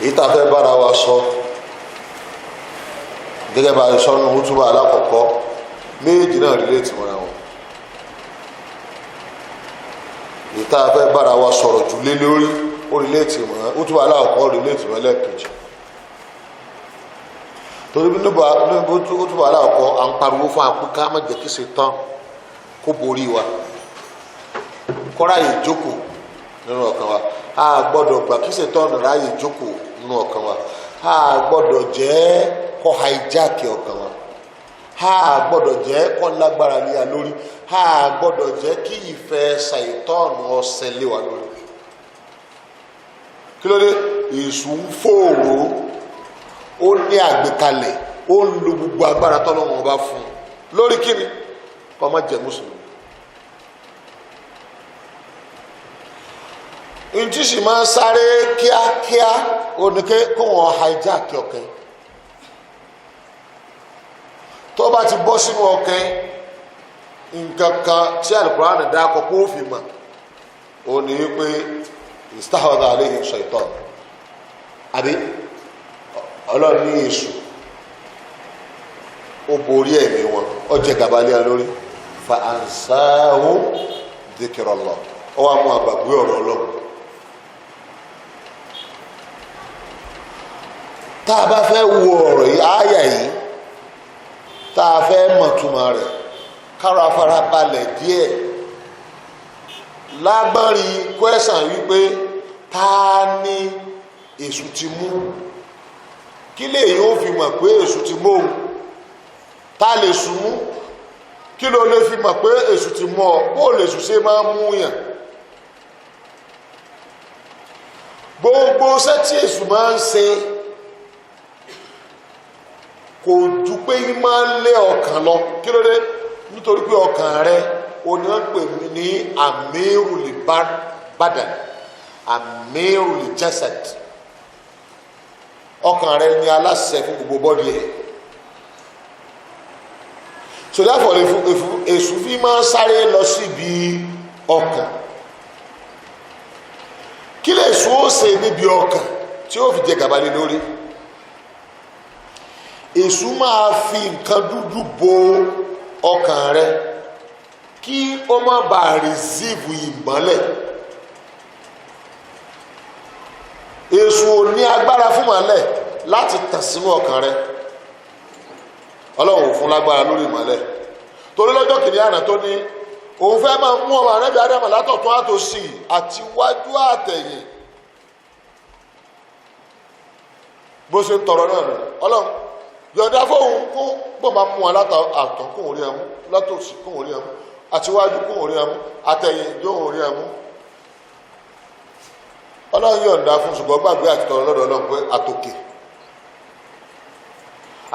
èyí tá a fẹ́ bára wa sọ gẹ́gẹ́ bá a sọ nínú útúbà alákọ̀ọ́kọ́ méjì náà relate mọ́ra wọn. èyí tá a fẹ́ bára wa sọ̀rọ̀ jù lé lórí ó relate mọ́ útúbà alákọ̀ọ́kọ́ relate mọ́ ẹlẹ́ẹ̀kejì. torí bí níbo útúbà alákọ̀ọ́kọ́ à ń pariwo fún apíká má jẹ́ kí ṣe tán kó borí wa kọ́ra yìí jókòó nínú ọkàn wa a gbọ́dọ̀ gbà kí ṣe tán ráyè jókòó nínú ọkàn wa a gbọ́dọ̀ jẹ́ kó hijack ọkàn wa a gbọ́dọ̀ jẹ́ kó lágbára lé wa lórí a gbọ́dọ̀ jẹ́ kí ìfẹ́ ṣàìtọ́ọ̀nù ọ̀sẹ̀ lé wa lórí. kí ló dé èṣù ń fòòró ó ní àgbékalẹ̀ ó ń lo gbogbo agbára tọ́lọ́wọ́n bá fún un lórí kíni kó má jẹ́ mùsùlùmí. ntí sì máa ń sáré kíákíá oníke kó wọn hijack ọkàn tó bá ti bọ́ sínú ọkàn nǹkan kan tí Al-Qur'an dákọ̀ kó fi mọ̀ ó ní pé istahwadha alayhi shaitan àbí ọlọ́run ní èṣù ó borí ẹ̀mí wọn ó jẹ gàbálẹ́ lórí fa ansahu dhikrallah ó wá mú àgbàgbé ọ̀rọ̀ ọlọ́run. tá a bá fẹ́ wo ọ̀rọ̀ yìí àyà yìí tá a fẹ́ mọ̀túmọ̀ rẹ̀ kára farabalẹ̀ díẹ̀ lágbárí kwẹ́sàn wípé ta ni èṣù ti mú kí lè yóò fi mọ̀ pé èṣù ti mú òun ta lè sùn mú kí ló lè fi mọ̀ pé èṣù ti mú ọ bó lè sùn ṣe máa mú yàn gbogbo iṣẹ́ tí èṣù máa ń ṣe kò ju pé yín máa ń lé ọkàn lọ kí ló dé nítorí pé ọkàn rẹ oní wọn pè ní amirul badan amirul jasad ọkàn rẹ ní aláṣẹ fún gbogbo bọ́dì ẹ̀ so therefore èṣù fi máa ń sáré lọ síbi ọkàn kí lè èṣù ó ṣe níbi ọkàn tí ó fi jẹ gàba lé lórí. Èṣù máa fi nǹkan dúdú bo ọkàn rẹ kí ó má bàa rìsíìfù ìmọ́lẹ̀. Èṣù ò ní agbára fún ìmọ́lẹ̀ láti tàn sínú ọkàn rẹ Ọlọ́run ò fún lágbára lórí ìmọ́lẹ̀ torí lọ́jọ́ kìnìún àná tó ní òun fẹ́ máa mú ọmọ rẹ bí Ádámù látọ̀tún àtòsì àti wájú àtẹ̀yìn bó ṣe ń tọrọ náà nù Ọlọ́run yọ̀dá fóun kó bọ́ máa mú wọn látọ̀ kó òun rí ẹmú látòsí kó òun rí ẹmú àtiwájú kó òun rí ẹmú àtẹ̀yìn jó òun rí ẹmú Ọlọ́run yọ̀ǹda fún ṣùgbọ́n gbàgbé àti tọrọ lọ́dọ̀ Ọlọ́run pé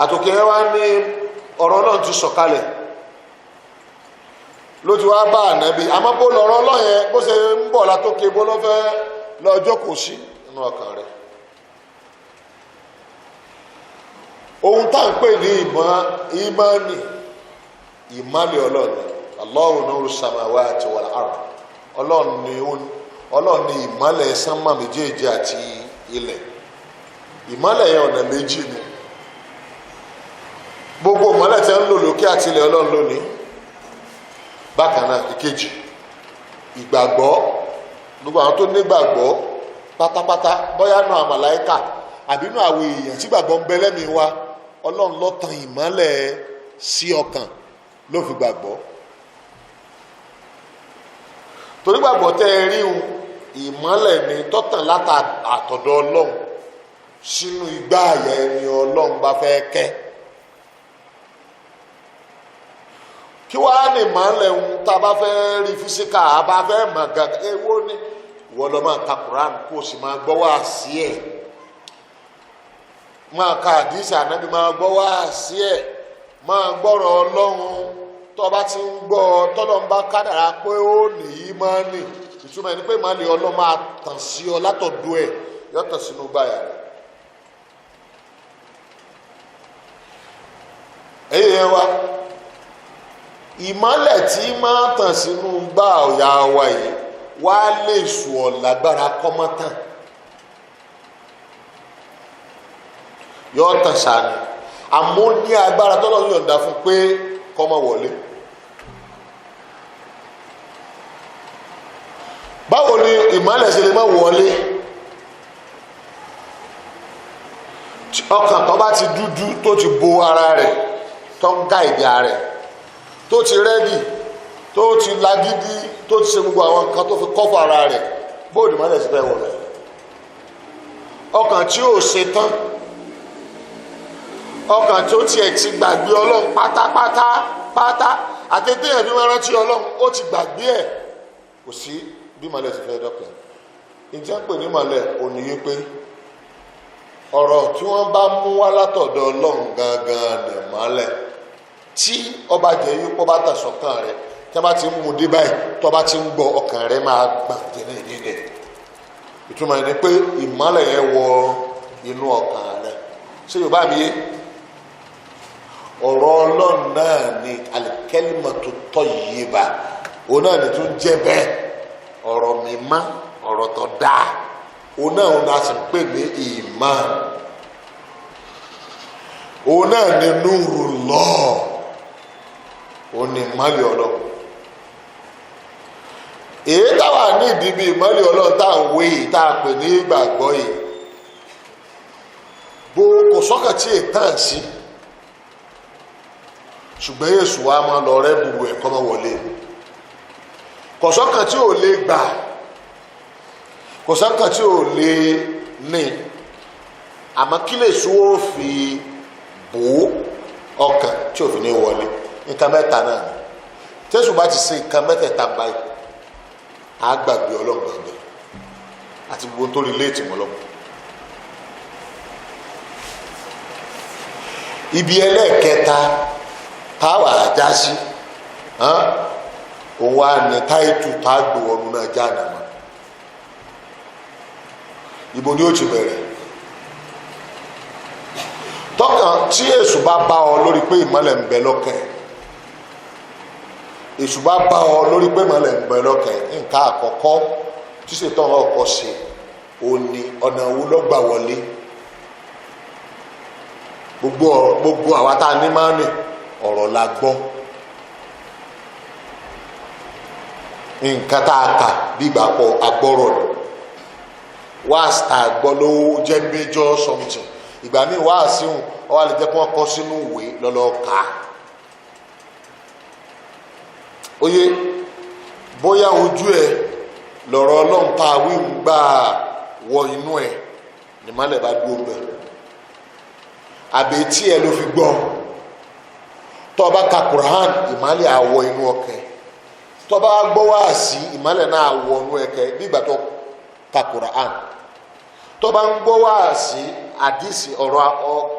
àtòkè yẹn wá ní ọ̀rọ̀ Ọlọ́run ti sọ̀kalẹ̀ ló ti wá bá ànábì àmọ́ bó lọ́rọ̀ Ọlọ́run yẹn bó ṣe ń bọ̀ látòkè bó lọ́ fẹ́ lọ́jọ́ kò sí nínú ọkàn rẹ̀. ohun tá à ń pè ní ìmánì ìmálẹ̀ Ọlọ́run Allahu nuru samawati wal ard Ọlọ́run ní ìmálẹ̀ sánmà méjèèjì àti ilẹ̀ ìmálẹ̀ yẹn ọ̀nà méjì ni gbogbo ìmálẹ̀ tí a ń lò lókè àti ilẹ̀ Ọlọ́run lónìí bákan náà ìkejì ìgbàgbọ́ gbogbo àwọn tó nígbàgbọ́ pátápátá bóyá náà màláíkà àbí náà àwọn èèyàn tí gbàgbọ́ ń bẹ lẹ́mìí wa Ọlọ́run ló tan ìmọ́lẹ̀ sí ọkàn ló fi gbàgbọ́ torí gbàgbọ́ tẹ́ ẹ rí un ìmọ́lẹ̀ ni tọ́tàn látà àtọ̀dọ̀ Ọlọ́run sínú igbá àyà ẹni Ọlọ́run bá fẹ́ kẹ́ kí wàá ní ìmọ́lẹ̀ ń tá a bá fẹ́ rí físíkà a bá fẹ́ mọ̀ gàgà èwo ni ìwọ lọ máa ka Quran kó o sì máa gbọ́ wá sí ẹ̀ máa ka àdìsí ànábi máa gbọ́ wá sí ẹ̀ máa gbọ́rọ̀ Ọlọ́run tó bá ti ń gbọ́ tọ́lọ́ ń bá kádàrá pé ó nìyí máa nì ìtumọ̀ ẹni pé ìmọ̀lẹ̀ Ọlọ́run máa tàn sí ọ látọ̀dọ̀ ẹ̀ yọ tàn sínú gbáyà rẹ̀. èyí yẹn wá ìmọ̀lẹ̀ tí máa tàn sínú gbá ọ̀yà wa yìí wá lè sùn ọ̀ lágbára kọ́mọ́tàn yọ tàn sani àmọ́ ní agbára tọ́lọ́run yọ̀ǹda fún pé kó má wọlé. báwo ni ìmọ́lẹ̀ ṣe lè má wọlé? ọkàn tó bá ti dúdú tó ti bo ara rẹ̀ tó ń ga ìdí ara rẹ̀ tó ti rẹ́dì tó ti lágídí tó ti ṣe gbogbo àwọn nǹkan tó fi kọ́fà ara rẹ̀ bóòdù ìmọ́lẹ̀ sí fẹ́ wọlé. ọkàn tí ò ṣe tán, ọkàn tó tiẹ̀ ti gbàgbé ọlọ́run pátápátá àtẹ̀tẹ̀ yẹn bí wọ́n rántí ọlọ́run ó ti gbàgbé ẹ̀, kò sí bí ìmọ́lẹ̀ sì fẹ́ dọ́kẹ́. ìjẹ́ pè ní ìmọ́lẹ̀ òní yí pé ọ̀rọ̀ tí wọ́n bá mú wá látọ̀dọ̀ ọlọ́run gangan lè mọ́lẹ̀ tí ọba jẹ́ yí pọ́ bá tàṣọkàn rẹ̀ tí wọ́n bá ti ń mú dé báyìí tó bá ti ń gbọ́ ọkàn rẹ̀ máa gbà jẹ́nẹ́jẹ́nẹ́. ìtumọ̀ ni pé ìmọ́lẹ̀ yẹn wọ inú ọkàn rẹ̀. ṣé yorùbá mi yé? ọ̀rọ̀ ọlọ́run náà ni al-kalimatu tayyiba, òun náà ni tún jẹ́ bẹ́ẹ̀ ọ̀rọ̀ mímọ́, ọ̀rọ̀ tó dáa, òun náà òun náà sì ń pè ní ìmán, òun náà ni nurullah, òun ni ìmọ́lẹ̀ ọlọ́run. èyí táwa ní ìdíbi ìmọ́lẹ̀ ọlọ́run tá à ń wé yìí tá a pè ní ìgbàgbọ́ yìí bó kò sọ́kàn tí ètàn sí, ṣùgbọ́n Èṣù wa máa lọ rẹ́ gbogbo ẹ̀kọ́ máa wọlé. kò sọ́kàn tí ò lè gbà, kò sọ́kàn tí ò lè ní, àmọ́ kí lè sún ó fi bò ó ọkàn tí ò fi ní wọlé. nǹkan mẹ́ta náà ni tẹ́sù bá ti ṣe nǹkan mẹ́tẹ̀ẹ̀ta báyìí á gbàgbé ọlọ́run gbàgbé àti gbogbo tó rí léètì mọ́ lọ́wọ́. ibi ẹlẹ́ẹ̀kẹta táwa àjá sí òun wá ní táìtù tágbò ọdún náà já nàmọ́. ibo ni ó ti bẹ̀rẹ̀? tọkàn tí Èṣù bá bá ọ lórí pé ìmọ́lẹ̀ ń bẹ lọ́kàn, Èṣù bá bá ọ lórí pé ìmọ́lẹ̀ ń bẹ lọ́kàn, nǹkan àkọ́kọ́ tí Ṣètánì ọkọ̀ ṣe òun ni ọ̀nà wo ló gbà wọlé. gbogbo àwa tá a ní máa ń ní ọ̀rọ̀ la gbọ́, nǹkan tá a kà bí ìgbà pọ̀ agbọ́rọ̀ ni, wáàsí tá a gbọ́ ló jẹ́ major something. ìgbà míì wáàsí hùn ọ wà lè jẹ́ kí wọ́n kọ́ sínú ìwé lọ́lọ́ ká. oyè bóyá ojú ẹ lọ̀rọ̀ ọlọ́run tá a wí ń gbà wọ inú ẹ nìmọ́lẹ̀ bá dúró bẹ́ẹ̀, àbí tí ẹ ló fi gbọ́. tó bá ka Quran ìmọ́lẹ̀ àwọ̀ inú ọkàn, tó bá gbọ́ wáàsí ìmọ́lẹ̀ náà àwọ̀ inú ẹ̀kẹ́ nígbà tó ka Quran. tó bá ń gbọ́ wáàsí àdìsí ọ̀rọ̀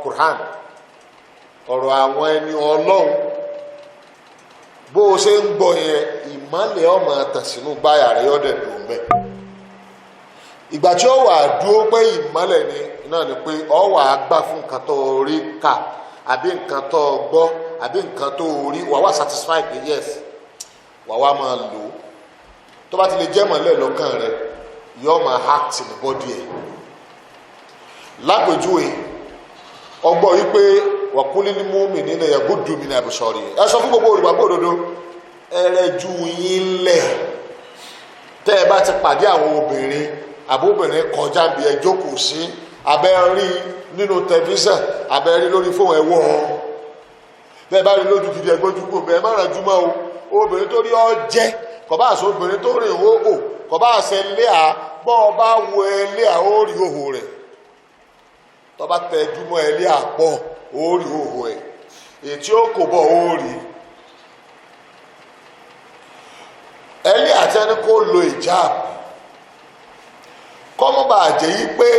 Quran, ọ̀rọ̀ àwọn ẹni ọlọ́run, bó o ṣe ń gbọ́ yẹn ìmọ́lẹ̀ ọmọ àtàsínú gbáyà rẹ̀ yọ̀dẹ̀ dùn bẹ́ẹ̀. ìgbà tí ó wà dúró pé ìmọ́lẹ̀ ni náà ni pé ọ wà á gbà fún nǹkan tó rí kà àbí nǹkan tó gbọ́ àbí nǹkan tó rí, wà wá satisfy pé yes, wà wá máa lò ó. tó bá ti lè jẹ́ mọ́lẹ̀ lọ́kàn rẹ̀ yóò máa act ní bọ́dì ẹ̀. lápèjúwe ọgbọ́n yìí pé wàkúlí ní múmi nínú ẹ̀yà gúdù mi ní àbùsọ̀rì, ẹ sọ fún gbogbo olùgbàgbọ́ òdodo ẹrẹ́jú yín lẹ̀. tẹ́ ẹ bá ti pàdé àwọn obìnrin àbóbìnrin kọjá bí ẹ jókòó sí, abẹ́rí nínú tẹlifíṣàn, abẹ́rí lórí fóun ẹ̀wọ̀ bẹ́ẹ̀ bá rí lójú gidi ẹgbójúkò bẹ́ẹ̀ má ràn júmọ́ o. obìnrin tó rí ọ jẹ́ kọ̀ bá àṣọ obìnrin tó rìn hóhò, kọ̀ bá àṣẹ léà, bọ́ ọ bá wo ẹléà ó rí hóhò rẹ̀, tó bá tẹ júmọ́ ẹléà pọ̀ ó rí hóhò ẹ̀, ètí ó kò bọ̀ ó rí. ẹléà tí ẹni kó lo ìjáàbù kọ́mọ́bà jẹ́ yí pé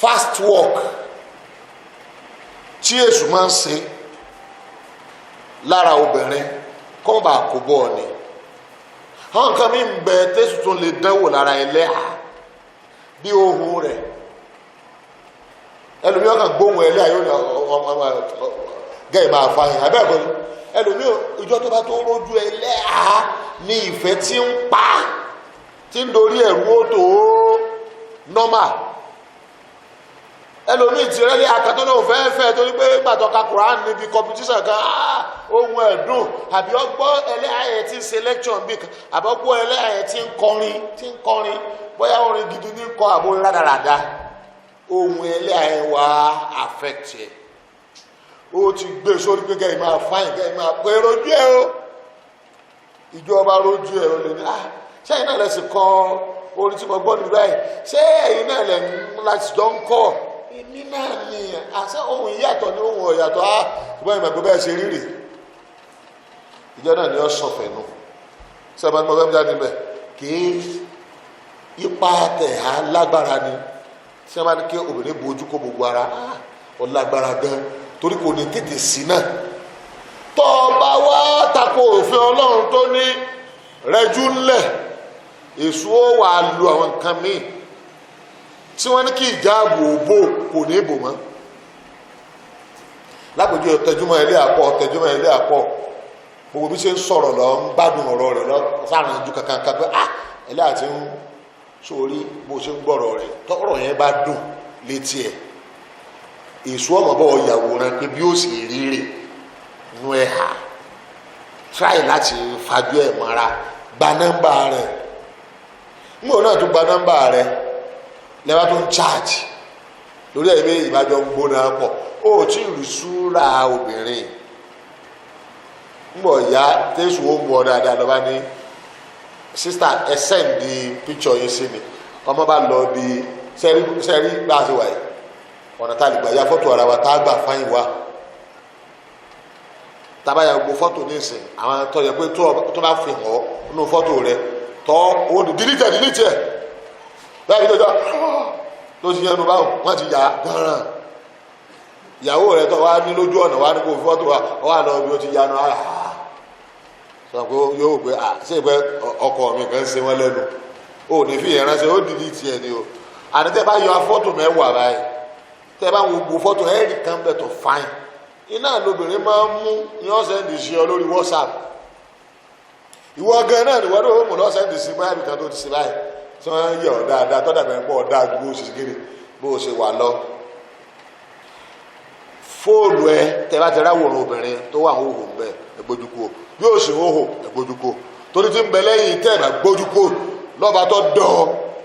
fast work tí Èṣù máa ń ṣe lára obìnrin kọ́mọ́bà kò bọ̀ ni. àwọn nǹkan mi ń bẹ tẹ́sù tó lè dánwò lára ẹlẹ́hà bí ohun rẹ̀. ẹlòmíì kan gbóhùn ẹlẹ́hà yóò gẹ́gẹ́ máa fa yẹn abẹ́ẹ̀kọ́ ni. ẹlòmíì ìjọ tó bá tó rójú ẹlẹ́hà ní ìfẹ́ tí ń pa tí ń dorí ẹ̀rú ó tó nọ́mà. ẹlòmíì ti rẹ́lẹ́ akatọ́ náà fẹ́ẹ́fẹ́ torí pé gbàtọ́ ka Quran níbi competition kan ohun ẹ̀dùn àbí ọgbọ́ ẹlẹ́yàyẹ tí ń ṣe lecture bí kan àbí ọgbọ́ ẹlẹ́yàyẹ tí ń kọrin bóyá orin gidi ní kọ àbò rádaràda ohun ẹlẹ́yàyẹ wà affect ẹ̀ ó ti gbé sórí pé kẹ́yìn máa fáyìn kẹ́yìn máa pé rojú ẹ̀ o ìjọba rojú ẹ̀ o lè ní sẹ́yìn náà lẹ́sìn kọ́ orin tí mo gbọ́ nígbà yìí ṣé ẹ̀yin náà lẹ̀ láti jọ ń kọ́ èmi náà ni àṣẹ ohun ìyàtọ̀ ní ohun ọ̀yàtọ̀ ṣùgbọ́n ìmọ̀ ẹ̀gbẹ́ bẹ́ẹ̀ ṣe rírì ìjọ náà ni ó sọ̀fẹ̀ nù sẹ́yìn mo fẹ́ jáde bẹ́ẹ̀ kì í ipa tẹ̀ á lágbára ni tí wọ́n bá ní kí obìnrin bojú kó gbogbo ara ó lágbára gan torí kò ní tètè sí náà tọ́ ọ bá wá tako òfin Ọlọ́run tó ní rẹjú ńlẹ̀ èso ó wà lu àwọn nǹkan míì tí wọ́n ní kí ìjáàbò òbò kò ní bò mọ́ lápòjú ọ̀tẹ̀júmọ́ ilé àpọ̀ gbogbo bí ṣe ń sọ̀rọ̀ lọ ń gbádùn ọ̀rọ̀ rẹ̀ lọ sáàrin ojú kankan kan pé ilé àti ń sórí bó ṣe ń gbọ́rọ̀ rẹ̀ tọ́rọ̀ yẹn bá dùn létí ẹ̀ èso ọmọ bọ́ yàwòrán pé bí ó sì rí rè nú ẹ̀ hà try láti fajú ẹ̀ mọ́ra gba nọ́mbà rẹ̀ nígbà náà tún gba nọ́mbà rẹ̀ lẹ́wà tó ń charge lórí ẹ̀mí ìbájọ́ ń gbóná pọ̀ ó tí ì rí súra obìnrin mbọ̀ ya tẹ́sù ó mú ọ dáadáa lọ́ba ní sísítà ẹ send the picture yìí sí mi ọmọ bá lọ bí sẹ́rí bá a ti wà yìí ọ̀nà tá a lè gbà ya fọ́tò ara wa tá a gbà fáyìn wa tábà ya gbogbo fọ́tò ní ìsìn àwọn tó yẹ pé tó bá fi hàn ọ́ nínú fọ́tò rẹ tọ́ ó ní delete ẹ̀ bẹ́ẹ̀ ni tó ti yẹnu báwọn wọ́n ti yà á gan-an ìyàwó rẹ̀ tó wá ní lójú ọ̀nà wá ní kó fọ́tò wa ọ wà lọ bí ó ti yanu sọ pé yóò gbé ṣé ìpẹ́ ọkọ mi kan ṣe wọ́n lẹ́nu ó ní fi yẹn ránṣẹ́ ó dìdí tiẹ̀ ni o àti tẹ́ bá yọ fọ́tò mẹ́wàá báyìí tẹ́ bá wo gbogbo fọ́tò ẹ̀rí kan bẹ̀ tó fáìn iná lóbìnrin máa ń mú ní ọ̀sẹ̀ ń dì sí ọ lórí WhatsApp ìwọ gan náà ni wọ́n ló mú lọ́sẹ̀ ń dì sí báyìí kan tó ti sí báyìí tí wọ́n yẹ ọ̀ dáadáa tọ́jà bẹ̀rẹ̀ pọ̀ dáa ju bó o ṣe wà lọ fóònù ẹ tẹ bá ti ráwòrán obìnrin tó wà hóhò ń bẹ ẹgbójúkú o yóò sì hóhò ẹgbójúkú torí tí ń bẹ lẹ́yìn tẹ́ ẹ̀ bá gbójúkú lọ́ba tó dọ̀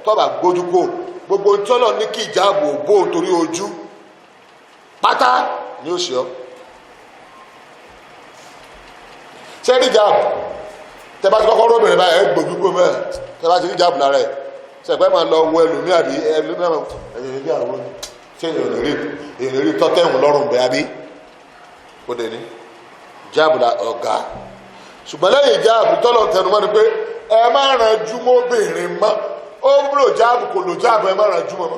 tó bá gbójúkú gbogbo ntọ́lọ̀ ní kí ìjáàbò bò torí ojú pátá ni ó ṣe ọ́ sẹ́ẹ̀rì jáàbù tẹ bá ti kọ́kọ́ róbìnrin báyìí ẹ gbójúkú mẹ́ẹ̀ tẹ bá ti rí jáàbù lára ẹ̀ sẹ́ẹ̀pẹ́ máa lọ wọ ẹlòmíà bí ẹlòmíà ẹ̀yìn bí àwọn ṣé èèyàn rí tọ́tẹ̀hùn lọ́rùn bẹ́ẹ̀ àbí ó dé ní jáàbù la ọ̀gá ṣùgbọ́n lẹ́yìn jáàbù tọ́lọ̀ tẹnu mọ́ ni pé ẹ má ràn jú mọ́bìnrin mọ́ ó lò jáàbù kò lò jáàbù ẹ má ràn jú mọ́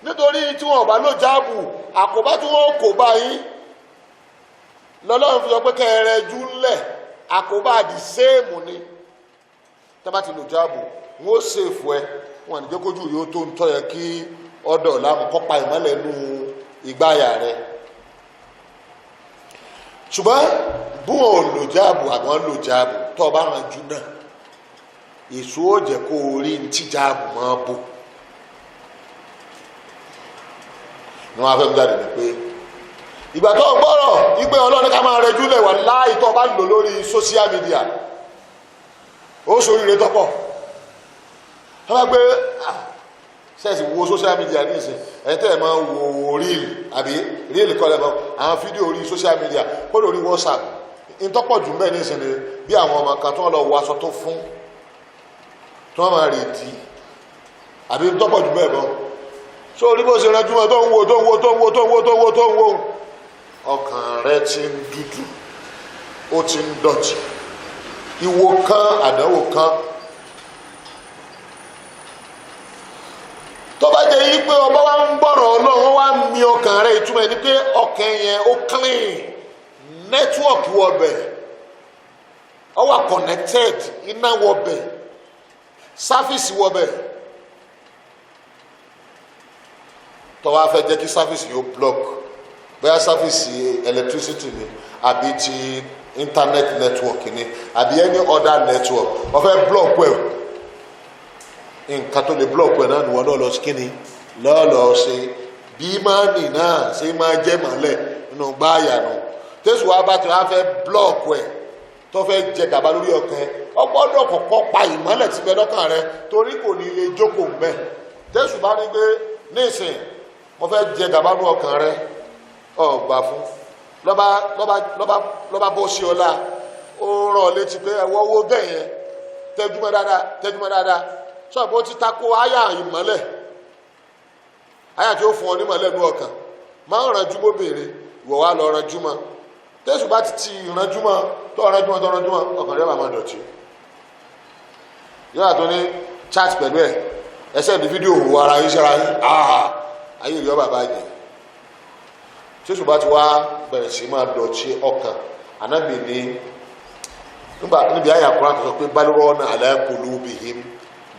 nítorí tí wọn bá lò jáàbù àkóbá tí wọn kò bá yín lọ́lọ́run fi sọ pé kẹrẹ jú ńlẹ̀ àkóbá àdì séèmù ni tẹ́ bá ti lò jáàbù wọn ó ṣèfù ẹ wọn àdìjẹ́ kójú yóò tó ń tọ́ yẹ kí ọ̀dọ̀ làwọn kọpa ìmọ́lẹ̀ nù ìgbáyà rẹ̀ ṣùgbọ́n bí wọn ò lò jáàbù àwọn lò jáàbù tó bá ràn jù náà èso ó jẹ́ kó rí ní tí jáàbù máa bò ní wọn afẹ́ jáde ní pé ìgbà tó ń gbọ́rọ̀ ìgbé ọlọ́ni ká máa rẹjú lẹ̀ wà láì tó bá lò lórí social media ó ṣoríire tọ́pọ̀ wọ́n bá gbé sẹ́ẹ̀sì wo social media ní ìsìn ẹ̀yìn tẹ́ ẹ̀ máa wo reel àbí reel kọ́lẹ̀ mọ́ àwọn fídíò orí social media kó lórí WhatsApp ìtọ́pọ̀ jù mẹ́ẹ̀ ní ìsìn ni bí àwọn ọmọ kan tó ń lọ wọ aṣọ tó fún tó wọ́n máa rè dì àbí ìtọ́pọ̀ jù mẹ́ẹ̀ bọ́ so orí bó ṣe ránjú mọ́ tó ń wo ọkàn rẹ ti ń dúdú ó ti ń dọ̀tí ìwò kan àdánwò kan tó bá jẹ́ yí pé ọba wa ń gbọ́rọ̀ ọlọ́run wá mi ọkàn rẹ̀ ìtumọ̀ ní pé ọkàn yẹn ó clean network wọbẹ̀ ó wà connected iná wọbẹ̀ service wọbẹ̀ tó wá fẹ́ jẹ́ kí service yóò block bóyá service electricity ni àbí ti internet network ni àbí any other network ó fẹ́ block well nǹkan tó lè block ẹ̀ náà ni wọ́n náà lọ sí kíni lọ́ọ̀lọ́ ṣe bí mánì náà ṣe máa jẹ́ mọ́lẹ̀ nínú gbáàyà nù tẹ́sù wa bá ti wá fẹ́ blọ́ọ̀kù ẹ̀ tó fẹ́ jẹ gàba lórí ọkàn ẹ̀ ọgbọ́dọ̀ kọ́kọ́ pa ìmọ́lẹ̀ tí bẹ lọ́kàn rẹ torí kò ní lè jókòó mbẹ́ tẹ́sù bá ní pé nísìn mo fẹ́ jẹ gàba lórí ọkàn rẹ ọgbà fún lọ́ba bó ṣe ọlá ó rán ọ létí pé ẹ̀wọ́ owó bẹ́ẹ̀ yẹn tẹ́júmọ́ dáadáa sọ́ọ̀bù ó ti takò àyà ìmọ́lẹ̀ àyà tí ó fún ọ nímọ́lẹ̀ ní ọkàn máa ń ranjú mọ́bìnrin ìwọ̀ wá lọ ranjú mọ́ tẹ́sù bá ti ranjú mọ́ tó ranjú mọ́ ọkàn rẹ̀ bá máa dọ̀tí yóò àtún ní chat pẹ̀lú ẹ̀ ẹsẹ̀ ní fídíò wo ara yín sára yín ayé ìyọ́ bàbá yìí tẹ́sù bá ti wá bẹ̀rẹ̀ sí máa dọ̀tí ọkàn ànábì ní níbi àyà Kùránì tó sọ pé balrọ́nà ala qulubihim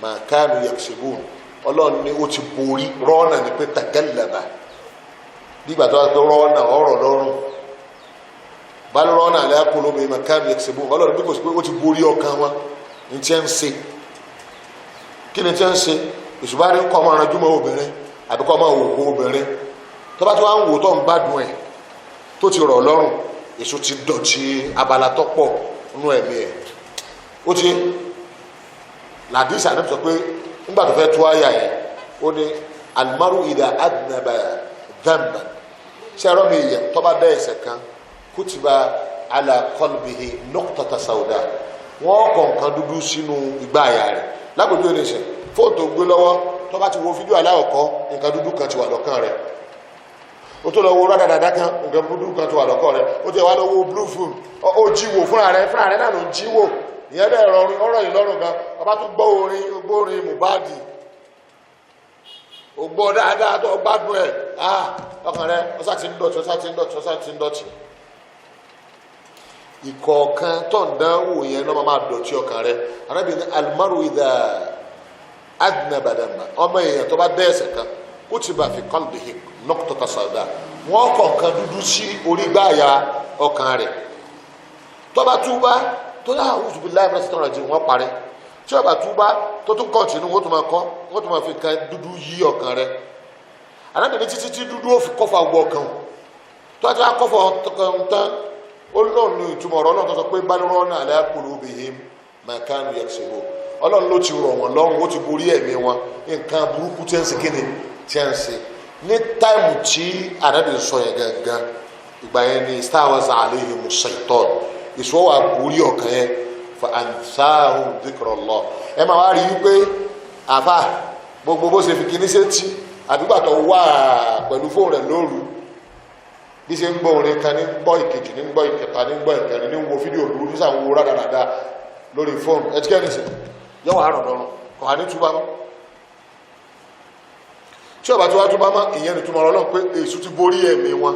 ma kanu yaksibun ọlọ́run ní ó ti borí rọ́ọ̀nà ní pé tagallaba nígbà tó wá pé rọ́ọ̀nà ọ̀rọ̀ lọ́rùn balrọ́nà ala qulubihim ma kanu yaksibun ọlọ́run bí kò sí pé ó ti borí ọkàn wọn ní tí ń ṣe kí ni tí ń ṣe ìṣùbárí kọ́ ọmọ aranjúmọ́ obìnrin àbí kọ́ ọmọ òwò obìnrin tó bá tí wọ́n ń wò tó ń gbádùn ẹ̀ tó ti rọ̀ lọ́rùn èso ti dọ̀tí abala tó pọ̀ nínú ẹ̀mí ẹ̀ ó ti làdísà náà sọ pé nígbà tó fẹ́ tó àyà yẹn ó ní alimaru ìdá adnaba dhanba ṣé ẹ̀rọ mi yẹ tó bá dá ẹ̀ṣẹ̀ kan kutiba ala qalbihi nuqtata sauda wọ́n kọ̀ nǹkan dúdú sínú igbá àyà rẹ̀ lágbèjú ẹ̀ṣẹ̀ fóònù tó gbé lọ́wọ́ tó bá ti wo fídíò aláwọ̀kọ́ nǹkan dúdú kan ti wà lọ́kàn rẹ̀ ó tó lọ wo rádàdàdà kan nǹkan dúdú kan ti wà lọ́kàn rẹ̀ ó ti wá lọ wo blue film ó jíwò fúnra rẹ̀ náà ló ń jíwò ìyẹn bẹ́ẹ̀ rọrùn ọ̀rọ̀ yìí lọ́rùn gan ọba tó gbọ́ orin Mohbad ó gbọ́ dáadáa tó gbádùn ẹ̀ ọkàn rẹ̀ ọsà ti ń dọ̀tí ìkọ̀ọ̀kan tó ń dánwò yẹn lọ́mọ máa dọ̀tí ọkàn rẹ̀ arábìnrin alimaru ìdá adnabadamba ọmọ èèyàn tó bá dẹ́ ẹ̀ṣẹ̀ kan kutiba fi qalbihi nuqtata sauda wọ́n kọ̀ nǹkan dúdú sí orí gbáàyà ọkàn rẹ̀ tó bá túbá tó yà áwùjù bí láì mẹ́sàn-án rẹ̀ jì wọ́n parí tí ọba túbá tó tún kọ̀ọ̀tínú wọ́n tún máa fi kan dúdú yí ọkàn rẹ̀ arábìnrin títí tí dúdú ó fi kọ́fà wọ ọkàn tó bá ti wá kọ́fà ọkàn tán ó lọ́ọ̀nù ìtumọ̀ ọ̀rọ̀ náà tó sọ pé balrọ́nà ala qulubihim ma kanu yaksibun ọlọ́run ló ti rọ̀ wọ́n lọ́rùn ó ti borí ẹ̀mí wọn nǹkan burúkú tí ń ṣe kíni tí ń ṣe ní táìmù tí ànábì sọ yẹn gangan ìgbà yẹn ni istahwaza alayhimu shaytan ìṣòwò borí ọkàn yẹn fa ansahum dhikrullah ẹ máa wá rí i pé àfà gbogbo bó ṣe fi kíní ṣe tí àdúgbà tó wà pẹ̀lú fóònù rẹ̀ lóru bí ṣe ń gbọ́ orin kan ní gbọ́ ìkejì ní gbọ́ ìkẹta ní gbọ́ ìkẹrin ní wo fídíò lóru ní sàn wo rádaràda lórí fóònù ẹtíkẹ́nìsì yóò wà rọ̀ lọ́rùn kò hàn ní túbá mọ́ tí ọba tí wàá túbá mọ́ ìyẹn nìtúmọ̀ ọlọ́run pé èṣù ti borí ẹ̀mí wọn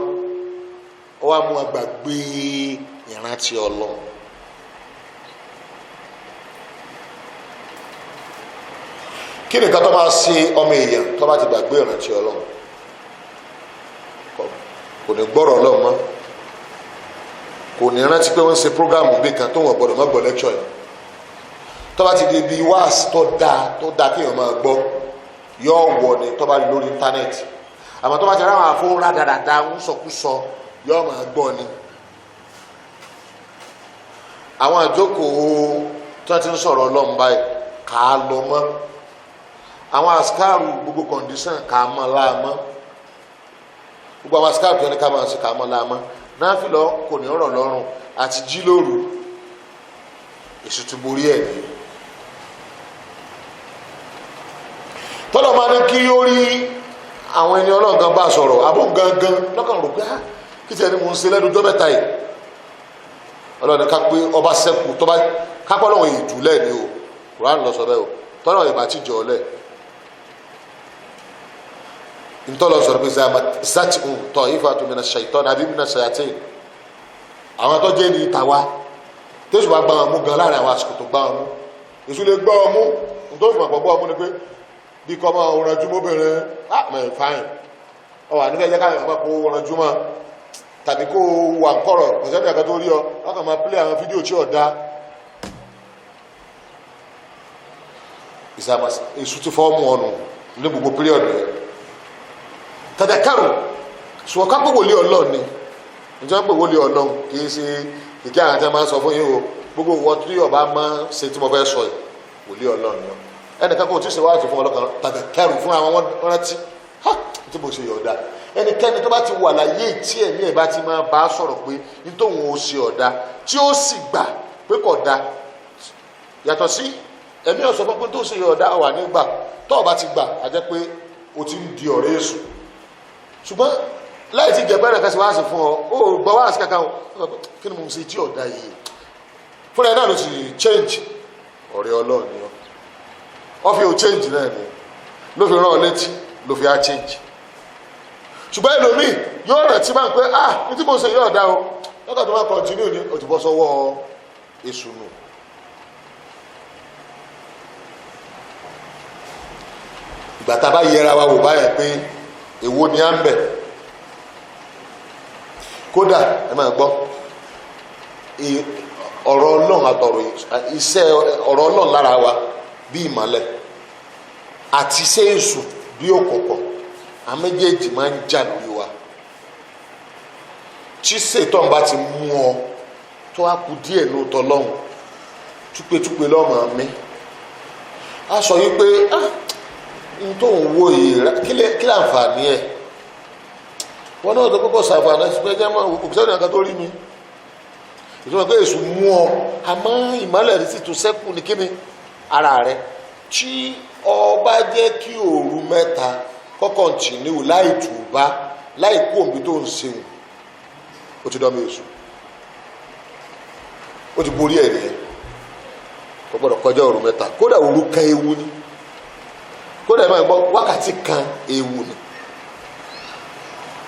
ó wá mú agbàgbé ìrántí ọlọ́run kí nìkan tó máa ṣe ọmọ èèyàn tó bá ti gbàgbé ìrántí ọlọ́run kò ní gbọ́rọ̀ ọlọ́run mọ́ kò ní rántí pé wọ́n ń ṣe prógámù bí kan tó wọ́n gbọ́dọ̀ má gbọ́ lẹ́kṣọ̀ yìí tó bá ti di ibi wáàsí tó dáa kéèyàn máa gbọ́ yóò wọ̀ ni tó bá rí lórí íńtánẹ́ẹ̀tì àmọ́ tó bá ti ráwọn àfọwọ́rá dáadáa ń sọkúsọ yóò máa gbọ́ ni. àwọn àjókòó tí wọ́n ti ń sọ̀rọ̀ ọlọ́run báyìí kà á lọ mọ́ àwọn àsìkáàrù gbogbo kọ̀ǹdíṣàn kà á mọ́ láàmọ́ gbogbo àwọn àsìkáàrù tó ní ká máa ṣe kà á mọ́ láàmọ́ náà fi lọ kò ní ọ̀rọ̀ lọ́rùn àti jí lóru èṣù ti borí ẹ̀ ní. tọ́lọ̀ máa ní kí ó rí àwọn ẹni ọlọ́gan bá sọ̀rọ̀ àbọ̀ gangan lọ́kàn rò pé kí tí ẹni mò ń ṣe lẹ́nu ọjọ́ mẹ́ta yìí ọlọ́ni ká pé ọba sẹ́kù tọ́ba kápọ́ lọ́wọ́ ìjùlẹ̀ ni o Kùránì lọ sọ bẹ́ẹ̀ o tọ́lọ̀ ìbá tí jọ ọlẹ̀ ntọ́lọ̀ sọ̀rọ̀ pé zati tọ́ ifá tó mìíràn ṣàìtọ́ nàbí mìíràn ṣàyàtìn àwọn tó jẹ́ ní ìtawá tẹ́sù bá gbá wọn mú gan láàrin àwọn àsìkò tó gbá wọn mú èṣù lè gbá wọn mú nítorí fún àpapọ̀ ọmú ni pé bí kọ́ máa wọ́n ranjú mọ́bìnrin mẹ́rin fáìn ọwà nígbà jẹ́ káyọ̀ máa kó wọ́n ranjú mọ́ tàbí kó wà ń kọ̀rọ̀ kò sẹ́ni àkàtó rí ọ ọkàn máa pílẹ̀ àwọn fídíò tí ò dá èṣù ti fọ́ mú ọnù ní gbogbo píríọ̀dù rẹ̀ tadakaru ṣùgbọ́n ká pé wòlíì Ọlọ́run ni níjọ́ pé wòlíì Ọlọ́run kì í ṣe ìkí àwọn àti máa ń sọ fún yín o gbogbo wọn tí ọba máa ń ṣe tí mo fẹ́ sọ yìí wòlíì Ọlọ́run ni ẹnìkan kò tí ì ṣe wáàtí fún ọlọ́kan tadakaru fún àwọn rántí tí mo ṣe yọ̀ọ̀dá ẹnikẹ́ni tó bá ti wà láyé tí ẹ̀mí ẹ̀ bá ti máa bá sọ̀rọ̀ pé nítòhun ó ṣe ọ̀dá tí ó sì gbà pé kò dá yàtọ̀ sí ẹ̀mí ọ̀sọ̀ pé tó ṣe ọ̀dá wà nígbà tó o bá ti gbà á jẹ́ pé o ti ń di ọ̀rẹ́ èṣù ṣùgbọ́n láì tí gẹ̀bẹ́ rẹ̀ kẹsì wá sí fún ọ ó gbọ́ wá sí kankan kí ni mo ṣe tí ọ̀dá yìí fúnra ẹ̀ náà ló ti change ọ̀rẹ́ Ọlọ́run ni ọ fi ò change náà ni ló fi rán ọ létí ló fi á change ṣùgbọ́n ẹlòmíì yóò rántí máa ń pé ní tí mo ṣe yóò dá o lọ́kàn tó máa continue ní òtún sọ́wọ́ èṣù nù. ìgbà tá a bá yẹra wa wò báyẹn pé èwo ni à ń bẹ̀ kódà ẹ máa gbọ́ ọ̀rọ̀ Ọlọ́run àtọ̀rọ̀ iṣẹ́ ọ̀rọ̀ Ọlọ́run lára wa bí ìmọ̀lẹ̀ àti iṣẹ́ èṣù bí òkùnkùn àwọn méjèèjì máa ń jà lórí wa tí Ṣètánì bá ti mú ọ tó wá kù díẹ̀ lóòótọ́ lọ́hùn túpetúpe lọ́mọ mi a sọ yìí pé n tó ń wo yìí kí láǹfààní ẹ̀ wọn náà tó kọ́kọ́ ṣàǹfààní ẹ̀ ṣùgbọ́n ẹjẹ́ mọ́ òkúsẹ́ni àká tó rí mi ìtumọ̀ pé èṣù mú ọ àmọ́ ìmọ̀lẹ̀ rẹ̀ sì tún sẹ́kù ní kíni ara rẹ̀ tí ọba jẹ́ kí òru mẹ́ta kọ́kọ́ tìǹú láì tùbá láì kú òǹbí tó ń ṣeun ó ti dọ́mọ èṣù ó ti borí ẹ̀ nìyẹn kò gbọ́dọ̀ kọjá òru mẹ́ta kódà òru kan ewu ni kódà ẹ̀ máa gbọ́ wákàtí kan ewu ni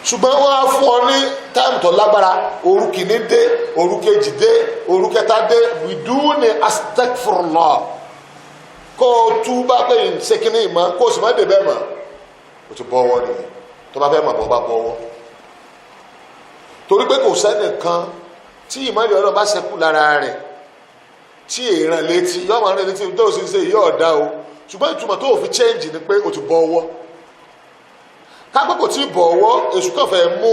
ṣùgbọ́n wọ́n á fún ọ ní táìmù tó lágbára òru kìíní dé òru kejì dé òru kẹta dé bidúni astaghfirullah kó o túbá pé ìṣèkínní ìmọ̀ kó o sì má dé bẹ́ẹ̀ mọ̀ o ti bọ́ ọwọ́ nìyẹn tó bá fẹ́ mọ̀ bọ́ bá bọ́ ọwọ́ torí pé kò sẹ́nìkan tí ìmọ̀lẹ̀ Ọlọ́run bá ṣẹ́kù lára rẹ̀ tí èèràn létí yọ́ máa ń rẹ̀ létí tó o sì ń ṣe yọ́ ọ̀dá o ṣùgbọ́n ìtumọ̀ tó o fi change ni pé o ti bọ́ ọwọ́ kápẹ́ kò tí ì bọ̀ ọwọ́ èṣù kan fẹ́ mú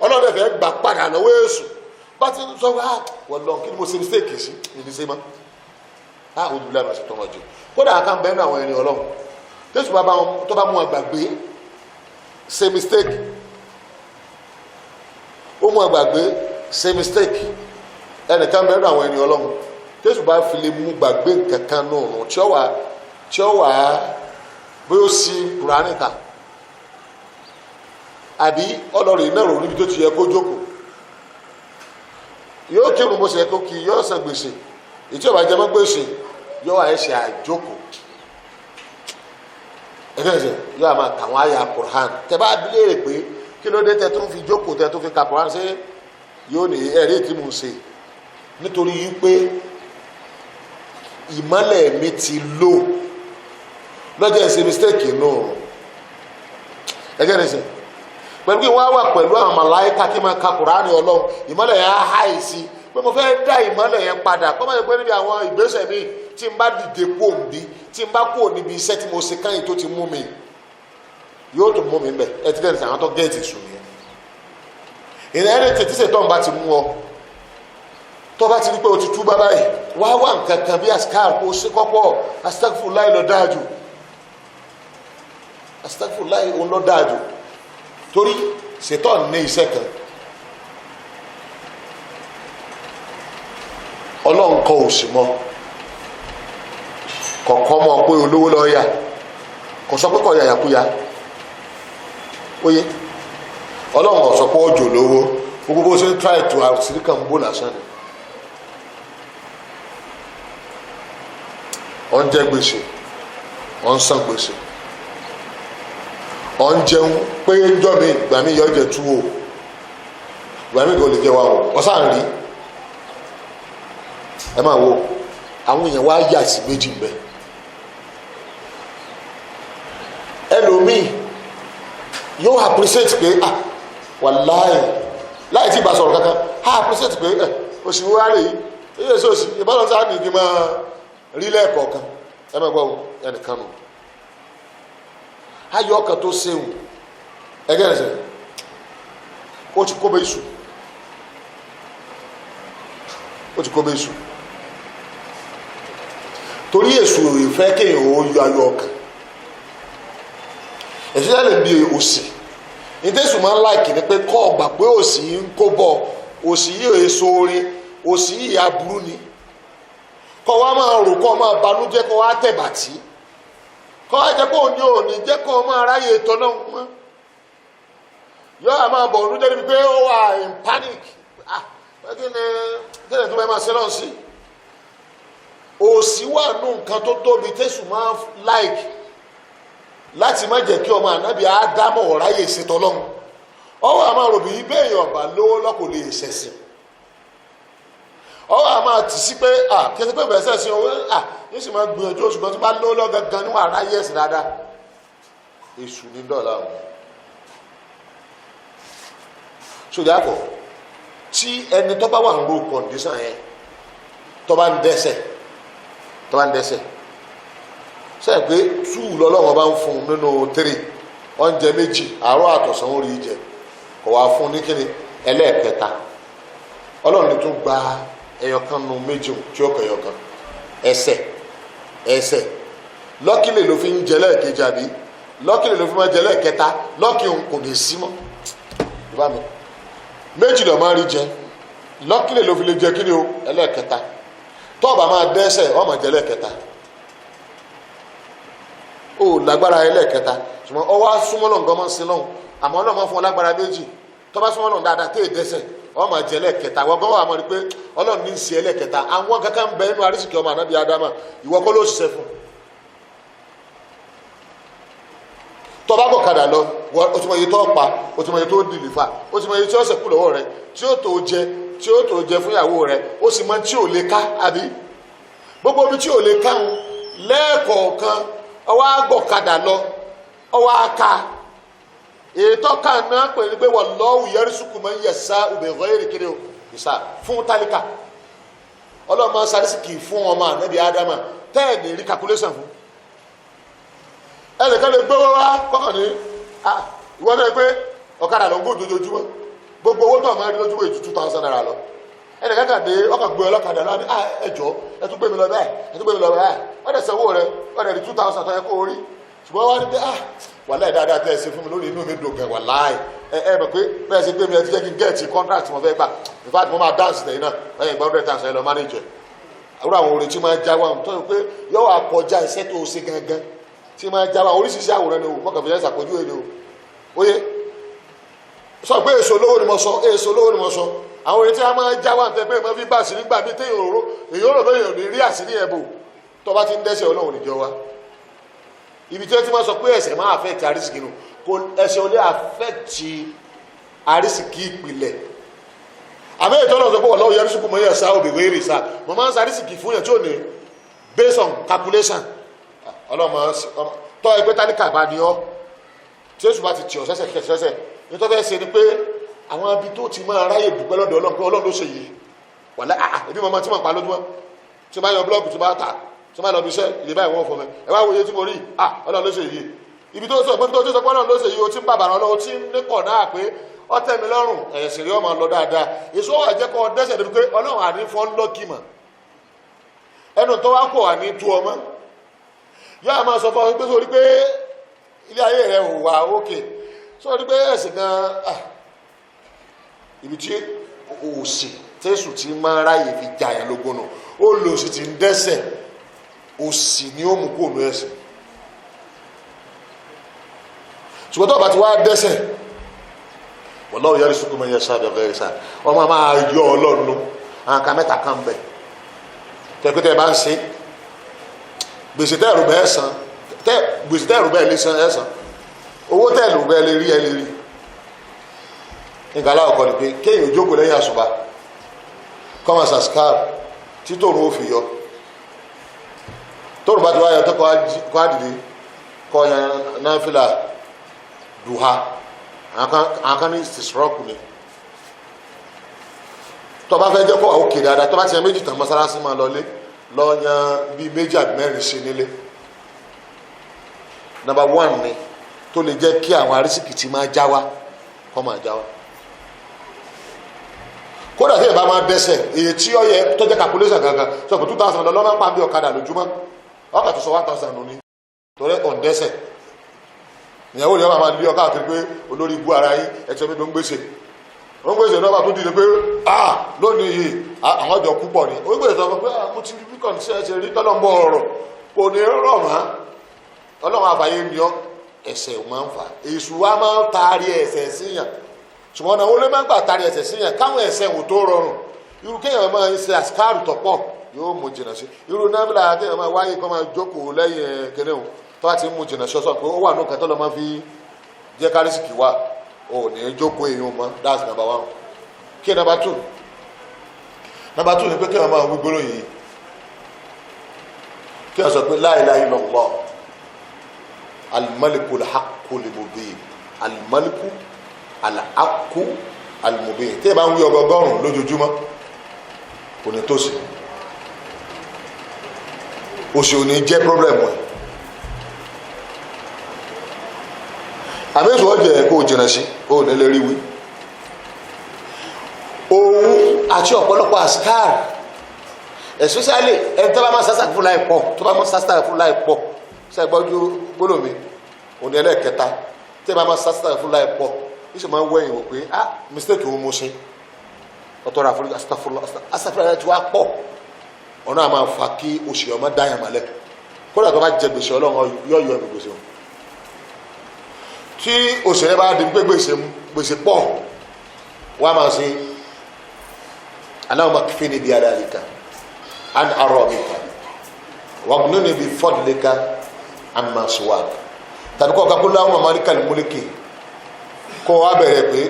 Ọlọ́run fẹ́ gbà padà lọ́wọ́ èṣù bá ti sọ wá wọ́n lọ kí ni mo ṣe mistake sí ìdí ṣe mọ́ olùdílé àmì àṣetọ́ wọn jù kódà ká ń bẹ́ẹ̀ náà àwọn ẹni Ọlọ́run tẹ́sù tó bá mú wọn gbàgbé ṣe mistake ó mú wọn gbàgbé ṣe mistake ẹnìkan bẹ́ẹ̀ náà àwọn ẹni Ọlọ́run tẹ́sù bá fi lè mú gbàgbé kankan náà tí ó wà bí ó sì Kùránì kà àbí ọlọ́rin náà rò níbi tó ti yẹ kó jókòó yóò kírun bó ṣe yẹ kó kí yóò san gbèsè ètí ọba jẹ mọ́ gbèsè yóò wà ẹsẹ̀ àjókòó ẹgbẹ́sẹ̀ yóò àmà kàwọn àyà Qur'an tẹ bá léèrè pé kí ló dé tẹ tó ń fi jókòó tẹ tó fi ka Qur'an ṣe yóò ní ẹ̀rí tí mo ṣe nítorí wípé ìmọ́lẹ̀ mi ti lò lọ́jọ́ ìṣe mistake náà ẹgbẹ́sẹ̀ pẹ̀lú kí wọ́n wà pẹ̀lú àwọn màláíkà kí máa ka Kùránì Ọlọ́run ìmọ́lẹ̀ yẹn á háì sí pé mo fẹ́ dá ìmọ́lẹ̀ yẹn padà kọ́ máa yẹ pé níbi àwọn ìgbésẹ̀ mi tí n bá dìde kó òǹbí tí n bá kó níbi iṣẹ́ tí mo ṣe káyìn tó ti mú mi yóò tún mú mi bẹ̀ ẹ ti dẹ́nu sí àwọn tó gẹ́ẹ̀tì sùn yẹn ìrìn ẹni tètè ṣètò bá ti mú ọ tó bá ti rí pé o ti tú bá báyìí wá wà nǹkan kan bí askar kó ṣe kọ́pọ̀ astaghfirullah ló dáa jù astaghfirullah òun ló dáa jù torí ṣètọ́ ní iṣẹ́ kan Ọlọ́run kọ òsì mọ́ kọ̀ọ̀kan mọ́ pé olówó lọ́ọ́yà kò sọ pé kọ̀ yàyàkúya óyé Ọlọ́run ọ̀sọ̀ pé ọjọ́ lówó gbogbo bó ṣe ń try to àṣírí kan bó lásán ni ọ ń jẹ gbèsè ọ ń san gbèsè ọ ń jẹun pé jọ mi ìgbà mi yọ jẹ túwò ìgbà mi kò lè jẹ wa o ọsàn rí ẹ máa wo àwọn èèyàn wá yà sí méjì mbẹ ẹlòmíì yóò appreciate pé wàláì láì tí ì bá sọ̀rọ̀ kankan appreciate pé oṣù wo rárẹ̀ yìí èyí èso òsì ìbálòun sáà ní kí n máa rí lẹ́ẹ̀kọ̀ọ̀kan ẹ máa gbọ́ ẹnìkan nù ayọ̀ ọkàn tó ṣeun ẹgẹ́ rẹ̀ sẹ́ ó ti kó bẹ́ iṣu torí èṣù ìfẹ́ kéèyàn ó yọ ayọ̀ ọkàn èṣù yẹn lè bí òsì ìdẹ́sùn máa ń láìkì ní pé kọ́ ọgbà pé òsì yìí ń kó bọ̀ òsì yìí èso orin òsì yìí aburú ni kọ́ wa máa rò kọ́ máa banújẹ́ kọ́ wa tẹ̀bàtì kọ́ wa jẹ́ pé òní òní jẹ́ kọ́ máa ráyè ètò náà mọ́ yọ àmọ́ bọ̀ ọdún jẹ́ níbi pé ó wà in panic kí ni tẹ́lẹ̀ tó bá máa ṣe náà sí òsì wà nù nǹkan tó tóbi tẹ́sùn máa láìkì láti má jẹ́ kí ọmọ ànábì ádámọ̀ ọ̀ráyè ṣètò ọlọ́run ọwọ́ àmọ́ rò bí bẹ́ẹ̀ ọ̀bà lówó lọ́kò lè ṣẹ̀sìn ọwọ́ àmọ́ tì sí pé kí ẹsẹ̀ pé bẹ̀rẹ̀ sẹ́sìn owó yóò sì máa gbìyànjú oṣù kan tó bá lówó lọ́ gangan níwọ̀n aráyé ẹ̀sìn dáadáa èṣù ní dọ́là wọn. sójà kọ tí ẹni tó bá wà ń ro kọ̀ǹdíṣàn yẹn tó bá ń dẹ́ṣẹ̀ sẹ́yìn pé 2 lọ́lọ́wọ́ bá ń fún un nínú 3 oúnjẹ méjì àárọ̀ àtọ̀sán orí jẹ kò wá fún ní kíni ẹlẹ́ẹ̀kẹta ọlọ́run ló tún gba ẹyọkan nu méjì tí ó kọ ẹyọkan ẹsẹ̀ lọ́kìlẹ̀ ló fi ń jẹ lẹ́ẹ̀kejì àbí lọ́kìlẹ̀ ló fi máa jẹ lẹ́ẹ̀kẹta lọ́kì òun kò lè sí mọ́ ìbá mi méjì lọ́ọ́ máa rí jẹ lọ́kìlẹ̀ ló fi lè jẹ kíni o ẹlẹ́ẹ̀kẹta tọ́ọ̀bà máa dẹ́sẹ̀ ó máa jẹ lẹ́ẹ̀kẹta ó lágbára ẹlẹ́ẹ̀kẹta ṣùgbọ́n ọwọ́ súnmọ́lọ̀ nǹkan máa ń sin lọ́hùn àmọ́ ọlọ́run máa fún ọ lágbára méjì tó bá súnmọ́lọ̀ dáadáa tó èdèsẹ̀ ọ máa jẹ ẹlẹ́ẹ̀kẹta wọ́n gbọ́ wà mọ́ ni pé ọlọ́run ní í ṣe ẹlẹ́ẹ̀kẹta àwọn kankan bẹ nínú arísìkì ọmọ ànábì ádámà ìwọ kọ́ ló ṣiṣẹ́ fún tó bá gọ̀kadà lọ ó ti mọ iye tó pa ó ti mọ iye tó dìlìfà ó ti mọ iye tí ó ṣẹ́kù lọ́wọ́ rẹ tí ó tó jẹ fún ìyàwó rẹ ó sì mọ tí ò lè ká àbí gbogbo omi tí ò lè káwọn lẹ́ẹ̀kọ̀ọ̀kan ọwọ́ agbọ̀kadà lọ ọwọ́ aka ètò kan náà pè ní pé wallahu yarzuqu man yasha'u bighayri kiri o ìsà fún tálíkà ọlọ́mọ sárísìkì fún ọmọ ànábì ádámà tẹ́ẹ̀nì rí calculation fún ẹnìkan lè gbówó wá kọ́kàn ní ìwọ náà pé ọ̀kadà ló ń gòjò ojoojúmọ́ gbogbo owó tó ọmọ rí lójúmọ́ èjì 2,000 naira lọ ẹnìkan kàn dé ọkàn gbé ọlọ́kadà lọ ní ẹjọ́ ẹ tún gbé mi lọ bẹ́ẹ̀ wọ́n dẹ̀ sanwó rẹ̀ wọ́n dẹ̀ rí 2,000 tó yẹ kó rí ṣùgbọ́n wọ́n ní pé wàláì dáadáa tẹ́ ẹ ṣe fún mi lórí inú mi dùn gan wàláì ẹ mọ̀ pé bẹ́ẹ̀ ṣe gbé mi ẹ ti jẹ́ kí n gẹ́ẹ̀tì contract mo fẹ́ gbà in fact mo máa dance lẹ́yìn náà ẹ̀yìn gbọ́dọ̀ tẹ̀ àṣẹ lọ manager àwòrán àwọn orin tí máa já wa tó yẹ pé yóò wá kọjá iṣẹ́ tó ṣe gangan tí máa já wa oríṣiríṣi àwòrán ni o mọ̀kàn fi ṣe ṣàpèjú èdè o oye sọ pé èso lówó ni mo sọ àwọn orin tí a máa já wa tẹ pé mo fi bá àṣírí nígbà bíi téèyàn òró èyí ó rò pé èèyàn ò ní rí àṣírí ẹ̀ bò tó bá ti ń dẹ́ṣẹ̀ ọlọ́run níjọ wa ibi tí wọ́n ti máa sọ pé ẹ̀ṣẹ̀ máa affect àrísìkì nù kò ẹ̀ṣẹ̀ ò lè affect àrísìkì ìpìlẹ̀ àmì ètò ọ̀nà ọ̀sọ̀pọ̀ wallahu yarzuqu man yasha'u bighayri hisab mo máa ń sàrísìkì fún yẹn tí ò ní based on calculation ọlọ́mọ tọ́ ẹgbẹ́ tálíkà bá ní ọ́ tí èṣù bá ti tì ọ́ sẹ́sẹ̀ nítorí fẹ́ ṣe ni pé àwọn abi tó ti máa ráyè dùgbẹ́ lọ́dọ̀ ọlọ́run pé ọlọ́run ló ṣe yìí wàlẹ́ ẹbí mọ́mọ́ tí mo pa lójúmọ́ tí mo bá yọ búlọ́ọ̀kù tí mo bá tà tí mo bá lọ bí iṣẹ́ ìlú báyìí wọ́n fọ mi ẹ wá wo iye tí mo rí ọlọ́run ló ṣe yìí ibi tó sọ pé ọlọ́run ló ṣe yìí o ti ń bàbàrà ọlọ́run tí ń níkọ̀ náà pé ọ tẹ́ mi lọ́rùn ẹ̀sìn rí ọmọ lọ dáadáa èso wà jẹ́ kọ́ dẹ́sẹ̀ débi pé ọlọ́run àní fọ́ lọ́kì mọ̀ ẹnu tó wá kọ̀ wà ní tú ọmọ yóò máa sọ fún ọ pé sórí pé ilé ayé rẹ ò wà ókè sórí pé ẹ̀sìn gan ibi tí òsì tẹ́sù ti máa ráyè fi jà yẹn lógún nù ó lò sí ti ń dẹ́sẹ̀ òsì ni ó mú kó nù ẹ̀sìn ṣùgbọ́n tó bá ti wá dẹ́sẹ̀ wallahu yarzuqu man yasha'u bighayri hisab ọmọ máa yọ ọlọ́run àwọn kan mẹ́ta kan bẹ̀ tẹ́kítẹ́ bá ń ṣe gbèsè tẹ́ẹ̀rù bẹ́ẹ̀ san gbèsè tẹ́ẹ̀rù bẹ́ẹ̀ lè san ẹ̀ san owó tẹ́ẹ̀rù bẹ́ẹ̀ lè rí ẹ lè rí nǹkan aláwọ̀ kọ́ ni pé kéèyàn jókòó lẹ́yìn àṣùbà kọ́mọ̀ sàskáàbù tí tóòrùn ó fi yọ tóòrùn bá ti wáyọ tó kọ́ àdìdì kọ́ yan náfìlà duha àwọn kan ní ìsìsọ́ọ̀kù ni tó bá fẹ́ jẹ́ kó òkè dáadáa tó bá ti yan méjì tán mọ́sálásí máa lọlé lọ yan bíi méjì àbí mẹ́rin sí nílé number 1 ni tó lè jẹ́ kí àwọn arísìkì tí máa já wá kó máa já wá. kódà tí ìbá máa dẹ́sẹ̀ èyí tí ó yẹ tó jẹ́ calculation gangan sọ pé 2000 lọ́wọ́ máa ń pa bí ọ̀kadà lójúmọ́ ọkà tó sọ 1000 ní torí ọ̀n dẹ́sẹ̀ ìyàwó rẹ̀ máa lé ọkà àti pé olórí ibú ara yín ẹ̀tọ́ mi ló ń gbèsè náà tó dìde pé lónìí yìí àwọn ọjọ́ púpọ̀ ni ó gbèsè sọ pé mo ti rí bíkọ̀ ṣe ṣe rí tọ́lọ́mbọ̀ ọ̀rọ̀ kò ní rọ̀ mọ́ ọlọ́run àfàyè ni ọ ẹ̀ṣẹ̀ máa ń fà èṣù wa máa ń taari ẹ̀ṣẹ̀ síyàn ṣùgbọ́n náà ó lé máa ń gbà taari ẹ̀ṣẹ̀ síyàn káwọn ẹ̀ṣẹ̀ wò tó rọrùn irú kéèyàn máa ń ṣe àṣkáàrù tọ̀pọ̀ yóò mú jìnnà sí irú nábìlà kéèyàn máa wáyé kó máa jókòó lẹ́yìn kẹlẹ́hùn tó bá ti mú jìnnà sọ́sọ́ pé ó wà ní kẹtọ́ lọ́ máa fi jẹ́ kárísìkì wà ò ní jókòó èèyàn mọ́ that's number 1. kí number 2 ni pé kéèyàn máa wí gbólóhùn yìí kéèyàn sọ pé la ilaha illallah al-maliku al-haqqu al-mubin al-maliku al-haqqu al-mubin tí ẹ bá ń wí ọgọgọ́rùn lójoojúmọ́ kò ní tó sí oṣù ò ní jẹ́ pọ́blẹ̀mù ẹ̀ àmẹ́sùn ọjọ́ kó jìnà sí ó ní lè rí wí òun àti ọ̀pọ̀lọpọ̀ àsìkáàrì especially ẹni tó bá máa sásà fún láì pọ̀ sẹ́gbọ́jú gbólómi òní ẹlẹ́ẹ̀kẹta tí bá máa sásà fún láì pọ̀ ìṣe máa ń wẹ̀yìn wò pé mistake wo mo ṣe ọ̀tọ̀rọ̀ àforíjì asàfihàn tí wàá pọ̀ ọ̀nà àmà fa kí oṣù ọmọ dáyà mọ́lẹ̀ kódà tó bá jẹ gbèsè ọlọ́run yọ ẹ̀mí gbèsè wọn tí oṣù yẹn bá di pé gbèsè pọ̀ wàá máa ṣe Allahumma kfini bi adalika an aramika waghnini bi fadlika amma siwak tàbí kọ́ kakú láwọn malikal mulki kọ́ wá bẹ̀rẹ̀ pé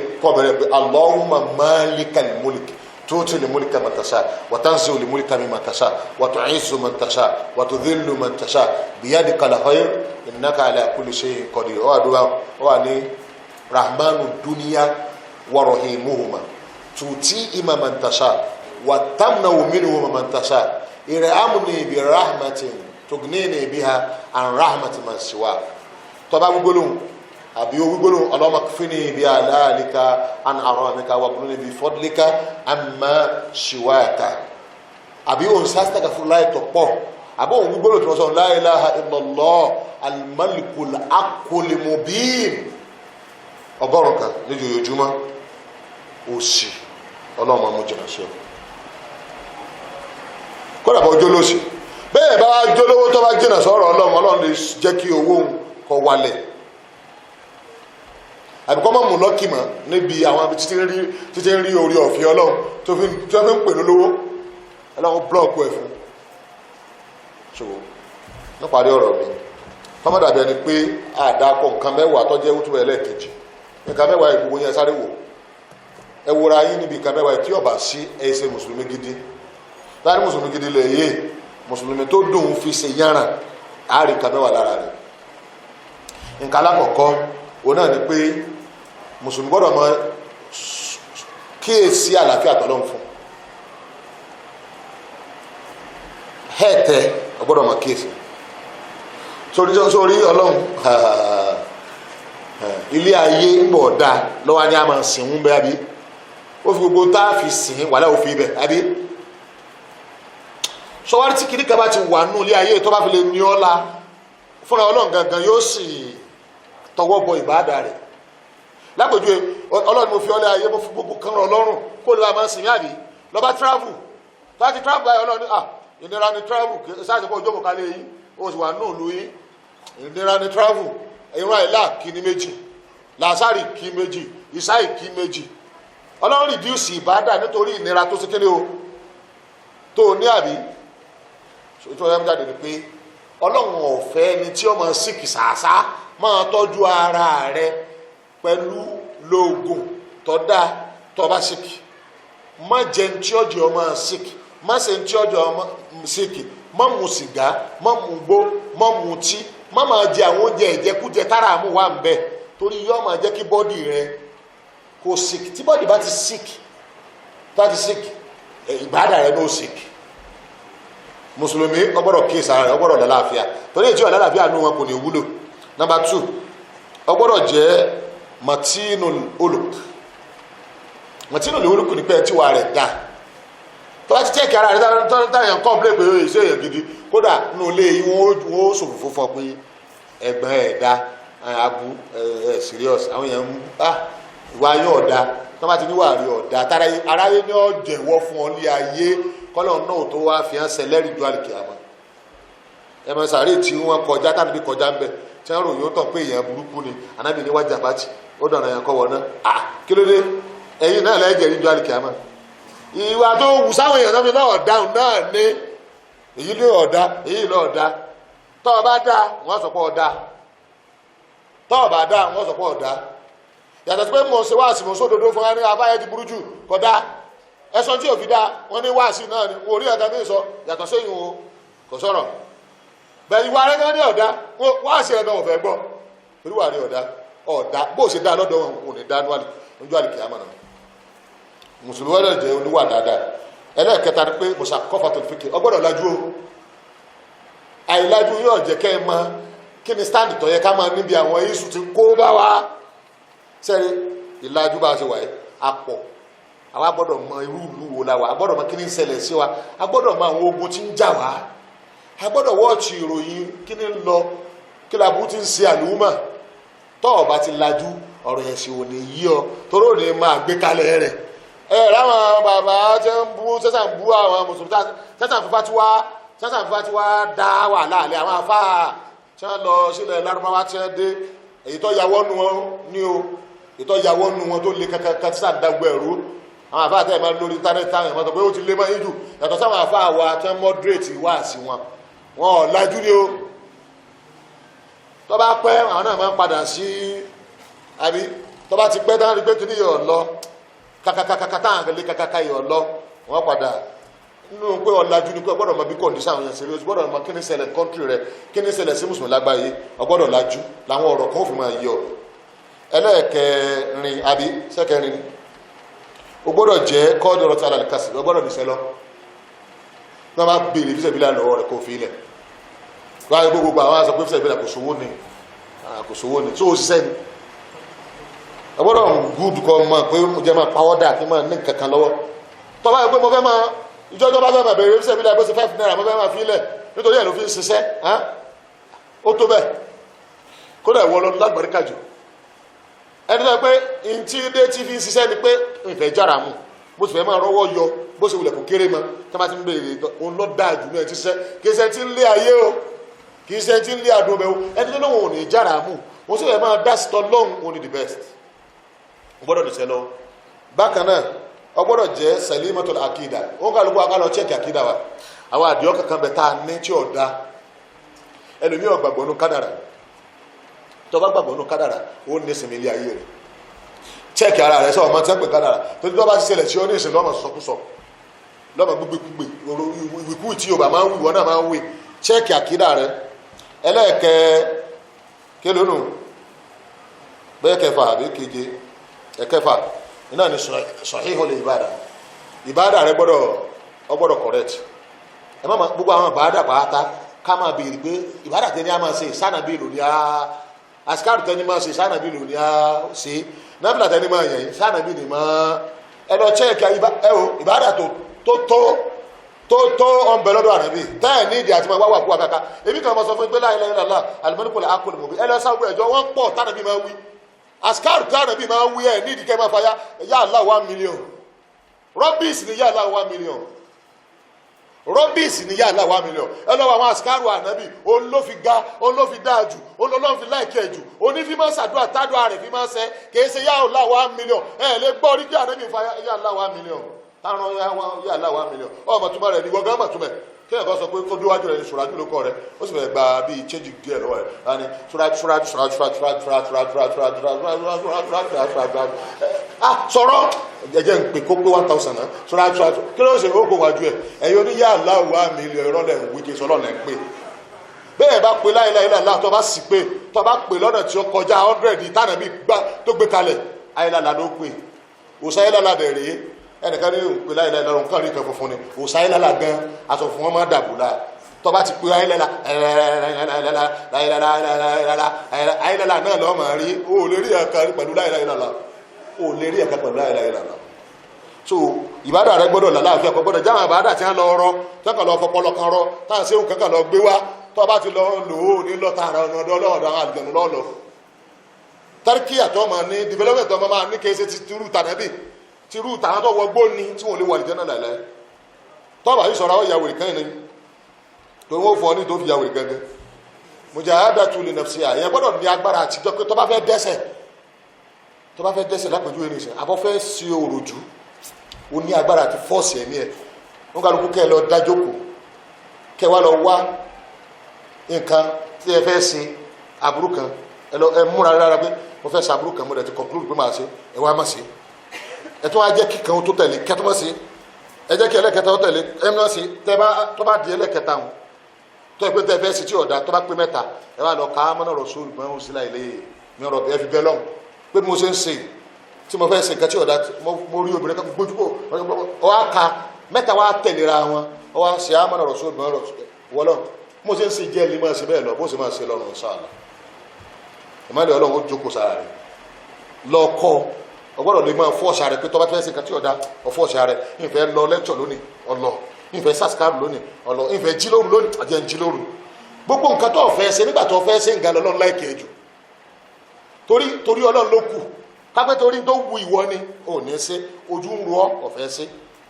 Allahumma malikal mulki tuuti li mulka man tasha wa tanzi'u li mulka mimman tasha wa tu'izzu man tasha wa tudhillu man tasha biyadika al-khayr innaka ala kulli shay'in qadir ó àdúrà ó wà ní rahmanu dunya wa rahimuhuma tuuti man tasha wa tamna'u minhu man tasha irhamni bi rahmatin tugnini biha an rahmati man siwa tó bá gbólóhùn àbí o gbólóhùn Allahumma kfini bi alalika an aramika wa qulni bi fadlika amma siwaka àbí o sasta fúnláì tó pọ̀ àbí o gbólóhùn tó sọ la ilaha illallah al-malikul haqqul mubin ọgọ́rùn kan lójoojúmọ́ ó sì Ọlọ́run mú jìnà sí ọ kódà bá ojó lóṣì bẹ́ẹ̀ bá jólówó tó bá jìnà sọ́rọ̀ Ọlọ́run lè jẹ́ kí owó kó wálẹ̀ àbíkọ́ mọ́ mú lọ́kì mọ́ níbi àwọn ibi títí ń rí orí ọ̀fẹ́ Ọlọ́run tó fi ń pè lólówó Ọlọ́run blọ́ọ̀kù ẹ̀ fún ṣòwò níparí ọ̀rọ̀ mi kọ́mọ́dàbí ẹni pé àdàkọ nǹkan mẹ́wàá tó jẹ́ wútúbọ̀ ẹlẹ́ẹ̀kejì nǹkan mẹ́wàá ìgbogbo yẹn sáré wò ẹ wòra yín níbi nǹkan mẹ́wàá tí ọba sí ẹsẹ̀ mùsùlùmí gidi láàrin mùsùlùmí gidi lè yé mùsùlùmí tó dùn fi ṣe yára àárín nǹkan mẹ́wàá lára rẹ̀ nǹkan alákọ̀ọ́kọ́ òun náà ni pé mùsùlùmí gbọ́dọ̀ mọ kíyèsí àlàáfíà tọ́lọ́run fún hẹ́ẹ̀tẹ́ ọgbọ́dọ̀ mọ kíyèsí sórí Ọlọ́run ilé ayé ń bọ̀ dáa lọ́wọ́ ni a máa sìn ń bẹ́ àbí ó fi gbogbo tá a fi sìn wàhálà ó fi ibẹ̀ àbí sọwárí tí kìnnìkan bá ti wà nù ilé ayé tó bá fi lè ní ọ́ la fúnra Ọlọ́run gangan yóò sì tọwọ́ bọ ìbáàdà rẹ̀ lápèjúwe Ọlọ́run mo fi ọlẹ́ ayé mo fi gbogbo kan rọ Ọlọ́run kó lè máa sìn àbí lọ́ba travel láti travel báyìí Ọlọ́run ìnira ni travel sáàsì pé ojókòó kalẹ̀ yìí ó sì wà nù ìlú yìí ìnira ni travel ìran àìlá kí ní méjì làásàrì kí méjì ìsáì kí méjì Ọlọ́run reduce ìbáàdà nítorí ìnira tó sékélé o tó ní àbí tó yẹ jáde ni pé Ọlọ́run ọ̀fẹ́ ni tí ó máa síkì sàásá máa tọ́jú ara rẹ pẹ̀lú lóògùn tọ́dá tọ́ba síkì má jẹ ní tí ọjọ́ ọmọ síkì má ṣe ní tí ọjọ́ ọmọ síkì má mu sìgá má mu gbó má mu tí má máa jẹ àwọn oúnjẹ ìjẹkújẹ tára àmú wà ń bẹ torí yóò máa jẹ́ kí bọ́dì rẹ kó síkì tí bọ́dì bá ti síkì ìbádà rẹ ló síkì mùsùlùmí ọgbọ́dọ̀ kíyèsí ara rẹ ọgbọ́dọ̀ lálàáfíà torí èjì ọ̀làlàáfíà nù wọn kò ní wúlò. Number 2 ó gbọ́dọ̀ jẹ́ matinul uluk. Matinul uluk ní pé tí wà rẹ̀ dá tó bá ti tẹ́ẹ̀kì ara rẹ̀ táyà ń kọ́ńplé pé ó ṣe èèyàn gidi kódà nínú ilé yìí wọ́n ó ṣòfò fún pé ẹ̀gbọ́n ẹ̀ dá abu ẹ̀ serious àwọn èèyàn ìwà yóò dá tó bá ti níwà rí ọ̀dà aráyé ní ọ̀jẹ̀wọ́ fún ọ ní ayé kọ́lọ̀ náà tó wá fi hàn sẹlẹ́rì ju àlìkìyámà ẹ̀mọ sàárè tí wọ́n kọjá tánàbí kọjá ń bẹ̀ tí wọ́n ròyìn ó tàn pé èèyàn burúkú ni anábì ní wájà bàtì ó dọ̀nà yẹn kọ́ wọ náà kí ló dé ẹ̀yin náà lẹ́jẹ̀ rí ju àlìkìyámà ìwà tó wù sáwọn èèyàn náà fi náà dáhùn náà ní èyí ló ọ̀dà èyí ló ọ̀dà tọ́ ọ bá dá wọ́n sọ pé ọ̀dà tọ́ ọ bá dá wọ́n sọ pé ọ̀dà yàtọ̀ sí pé mọ̀ ṣe wáàsí mọ̀ sódodo fún wa ní abáyé ti burú jù kódà ẹ̀sọ́ tí òfin dá wọ́n ní wáàsí náà ni wọ́n rí ẹ̀ka bí sọ yàtọ̀ sẹ́yìn o kò sọ̀rọ̀ bẹ́ẹ̀ ìwà rẹ̀ náà ní ọ̀dà wáàsí rẹ̀ náà ò fẹ́ gbọ́ torí wà rí ọ̀dà bó ṣe dá lọ́dọ̀ wọn kò ní dá lójú àlìkìyámà náà mùsùlùmí wọ́n jẹ́ oníwà dáadáa ẹlẹ́ẹ̀kẹta ni pé mùsà kọ́fà tó fi ké ọgbọ́dọ̀ lajú o àìlájú yóò jẹ́ kẹ́ ẹ mọ̀ kí ni stand tó yẹ ká máa níbi àwọn iṣu ti kó bá wa sẹ́rí ìlàjú bá a ṣe wà yìí apọ̀ àwa gbọ́dọ̀ mọ irú ìlú wo la wà a gbọ́dọ̀ mọ kí ni ń ṣẹlẹ̀ sí wa a gbọ́dọ̀ mọ àwọn ogun tí ń jà wá a gbọ́dọ̀ wọ́ọ̀tì ìròyìn kí ni ń lọ kí la bú ti ń ṣe àlùmọ̀ tọ́ ọ bá ti lajú ọ̀rọ̀ ẹ̀sìn ò ní yí ọ torí ò ní máa gbé kalẹ̀ rẹ̀ láwọn bàbá tí ń bú sẹ́sàn bú àwọn mùsùlùmí sẹ́sàn fífá tí wá dá wà láàlẹ́ àwọn afáà tí wọ́n lọ sílẹ̀ lárúbáwá tí wọ́n dé èyí tó yàwọ́ nu wọn ní o ìtọ́ ìyàwó nu wọn tó lé kankan tí sáà dágbọ́ ẹ̀rú àwọn àfáà tẹ́ ẹ̀ máa lórí íńtánẹ́ẹ̀tì táwọn ẹ̀ máa sọ pé ó ti lé máa ń jù yàtọ̀ sáwọn àfáà wa tí wọ́n mọ́dírètì wá sí wọn ò lajú ni o tó bá pẹ́ àwọn náà máa ń padà sí àbí tó bá ti pẹ́ táwọn rí pé kí ni yọ̀ lọ kàkàkàkà táwọn àgbẹ̀lé kàkàkà yọ̀ lọ wọ́n padà nínú pé ọ̀làjú ni pé ọgbọ́dọ̀ mọ bí kọ̀ǹdíṣà àwọn yẹn ṣeré ọgbọ́dọ̀ mọ kí ni ṣẹlẹ̀ kọ́ńtírì rẹ kí ni ṣẹlẹ̀ sí mùsùlùmí lágbàáyé ọgbọ́dọ̀ lajú làwọn ọ̀rọ̀ kan ó fi máa yọ ẹlẹ́ẹ̀kẹrin àbí sẹ́kẹrin o gbọ́dọ̀ jẹ́ kọ́ọ̀dù ọ̀rọ̀ tí a lè kásì o gbọ́dọ̀ nìṣẹ́ lọ wọ́n máa béèrè fíṣẹ̀ bílà lọ́wọ́ rẹ̀ kó fi ilẹ̀ wọ́n á gbogbo àwọn aṣọ pé fíṣẹ̀ bílà kò sówó ni tó o ṣiṣẹ́ ni o gbọ́dọ̀ gúdù kọ́ mọ̀ pé mo jẹ́ máa pàwọ́dà kí n máa ní kankan lọ́wọ́ tó bá yẹ pé mo fẹ́ máa ìjọba bá fẹ́ máa béèrè fíṣẹ̀ bílà bó ṣe 5 naira mo fẹ́ máa fi ilẹ̀ nítorí ẹ̀ ló fi ń ṣiṣẹ́ ó tó bẹ́ẹ̀ kódà ìwọ lọ lágbàríkà jù ẹni tó pé ntí dé tí fi ń ṣiṣẹ́ ni pé ìfẹ́ jára mu bó sì fẹ́ máa rọ́wọ́ yọ bó ṣe wulẹ̀ kó kéré mọ́ tí wọ́n bá ti ń béèrè òun lọ́ dáa jù náà ti ṣiṣẹ́ kì í ṣe ti ń lé ayé o kì í ṣe ti ń lé adùn ọbẹ̀ o ẹni tó lóun ò ní jára mu wọ́n sì fẹ́ máa dá sí tọ́lọ́hún òun ni the best o gbọ́dọ̀ nìṣẹ́ lọ. bákan náà o gbọ́dọ̀ jẹ́ salimatul akida ó ń kálukú akálọ̀ chẹ́ẹ̀kì akida wa àwọn àdìọ́ kankan bẹ̀ tá a ní tí ò da ẹlòmíì gbàgbọ́ nínú kádàrà tó bá gbàgbọ́ nínú kádàrà ó ní ìsinmi ilé ayé rẹ̀ chẹ́ẹ̀kì ara rẹ̀ sọ̀rọ̀ máa ti ń pè kádàrà tó ti tó bá ti ṣẹlẹ̀ sí ọ ní ìsìn lọ́mọ sọkúsọ lọ́mọ gbígbé ìwìkú tí Yorùbá máa ń wì wọ́n náà máa ń wì chẹ́ẹ̀kì àkídà rẹ̀ ẹlẹ́ẹ̀kẹ́ kélónù bẹ́ẹ̀ kẹfà àbí keje ẹ̀kẹfà iná ní sahihul ìbádà rẹ̀ gbọ́dọ̀ correct ẹ má gbogbo àwọn ìbádà pàátá ká máa béèrè pé ìbádà tẹ́ni á máa ṣe ìsánàbí ìlú ni asikaru tẹni máa ṣe sànàbí lò ní a ṣe nábìlà tẹni máa yẹn sànàbí ni máa ẹ lọ chẹ́ẹ̀kì ìbádà tó ọ̀nbẹ lọ́dọ̀ ànábì tẹ́ẹ̀ ní ìdí àti máa wá kú àkàkà èmi kan máa sọ fún la ilaha illallah alimọ́nìkọ̀lẹ̀ akọ̀lẹ̀ mọ̀bí ẹ lọ sáwọ́ ẹ̀jọ́ wọ́n pọ̀ tànàbí máa wí asikaru tànàbí máa wí ẹ̀ ní ìdí kẹ́ máa fa ya Allah 1 million rọ́bìs ni ya Allah 1 million rọ́bìsì ní yàrá 1 million ẹ lọ́wọ́ àwọn àsìkárù ànábì olófi ga olófi dáàjù olólọ́fi láìkẹ́ jù onífímọ́ sàdúrà tádùá rẹ̀ fímọ́ sẹ́ kìí ṣe yàrá 1 million ẹ lè gbọ́ orí kí ànábì fa yàrá 1 million táwọn yàrá 1 million ọmọ túmọ̀ rẹ̀ ní wọ́n gán mọ̀ túmọ̀ kí ẹ̀kọ́ sọ pé kó déwájú rẹ̀ ní ṣùrájú ló kọ́ rẹ̀ ó sì fẹ́ gba bíi change díẹ̀ lọ́wọ́ rẹ̀ láni ṣùrájú sọ̀rọ̀ ẹ̀jẹ̀ ń pè kó pé 1000 náà ṣùrájú kí ló ń ṣe ó kó wájú ẹ̀ ẹ̀yọ́ oníyà aláwọ̀ mílíọ̀nù ìrọ̀lẹ́ wíkẹ́ sọ́lọ́ lẹ́ ń pè bẹ́ẹ̀ bá pe láìláìláìlá tó bá sì pé tó bá pè lọ́nà tí ó kọjá 100 ìtànà bí gbá tó gbé kalẹ̀ ayélujára ló pè òsáyélujára dẹ̀ rèé ẹnìkan ní òpè láìláìláìlá nǹkan rí kan funfun ni òsáyélujára gan aṣọ fún wọn máa dàbò la tó bá ti pé ayélujára náà lọ́ọ́ máa rí o lè rí ẹ̀ka pẹ̀lú láìláìlá o lè rí ẹ̀ka pẹ̀lú láìláìlá. So ìbádà rẹ gbọ́dọ̀ lálàáfíà kò gbọ́dọ̀ jáwọn àbádà tí wọ́n lọ rọ tọ́kàn lọ fọpọlọ kan rọ táwọn ṣéwù kankan lọ gbé wá tó bá ti lọ lò ó ní lọ́tàrà ọ̀nà ọ̀dọ́ ọlọ́ọ̀dọ́ àwọn àlùjẹ̀nù lọ́ọ̀lọ́ tárkì àtọ́ máa ní development ọmọ máa ní kése ti tìrú tànàbì tìrú tàwọn tó wọgbó ni tí wọn lè wà lìjẹ́ náà láìláì tọ́ba yìí sọ̀rọ̀ àwọn ìyàwó ìkan ní tó wọ́n fọ́ ní tó fi ìyàwó ìkan gẹ́ mujahadatu li nafsiha ìyẹn gbọ́dọ̀ ní agbára àtijọ́ pé tó bá fẹ́ dẹ́ṣẹ̀ lápẹjú ìrìnsẹ̀ àbọ̀ fẹ́ sí òròjú ó ní agbára àti fọ́ọ̀sì ẹ̀mí ẹ̀ wọ́n kálukú kẹ́ lọ dájókòó kẹ́ wá lọ wá nǹkan tí ẹ fẹ́ sin aburú kan ẹ múra rárá pé mo fẹ́ sa aburú kan mo dẹ̀ ti conclude pé máa ṣe ẹ wá má ṣe ẹ tó wá jẹ́ kíkan tó tẹ̀lé kẹ́tọ́ má ṣe ẹ jẹ́ kí ẹlẹ́kẹta tó tẹ̀lé ẹ má ṣe tó bá di ẹlẹ́kẹta wọn tó ẹ pé tẹ fẹ́ sí tí ọ̀dà tó bá pé mẹ́ta ẹ wá lọ ká mọ́nà rọ̀ sóòlù mọ́ sílá ilé mi ọ̀rọ̀ ẹ fi bẹ́ lọ́hùn pé mo ṣe ń ṣe tí mo fẹ́ ṣe nǹkan tí ọ̀dà mo rí obìnrin kan gbójúbò ọ wá ka mẹ́ta wá tẹ̀léra wọn ọ wá ṣe àmọ́nà rọ̀ sóòlù mọ́ rọ̀ wọ́lọ́ mo ṣe ń ṣe jẹ́ ẹni máa ṣe bẹ́ẹ̀ lọ bó ṣe máa ṣe lọ́rùn sáàlà ìmọ̀lẹ̀ ọlọ́run ó jókòó sára rẹ̀ lọ́kọ́ ọgbọ́dọ̀ lè máa fọ́ọ̀ṣà rẹ̀ pé tọ́ba tí wọ́n ṣe nǹkan tí ọ̀dà ọ̀fọ́ọ̀ṣà rẹ̀ ìfẹ́ lọ lẹ́kṣọ̀ lónìí ọlọ ìfẹ́ sàṣkàrù lónìí ọlọ ìfẹ́ jí lóru lónìí àjẹ́ ń jí lóru gbogbo nǹkan tó fẹ́ ṣe nígbà tó fẹ́ ṣe ń ga lọ́lọ́run láìkẹ́ jù torí ọlọ́run ló kù kápẹ́ torí tó wu ìwọ ni ò ní ṣe ojú ń ro ọ̀fẹ́ ṣe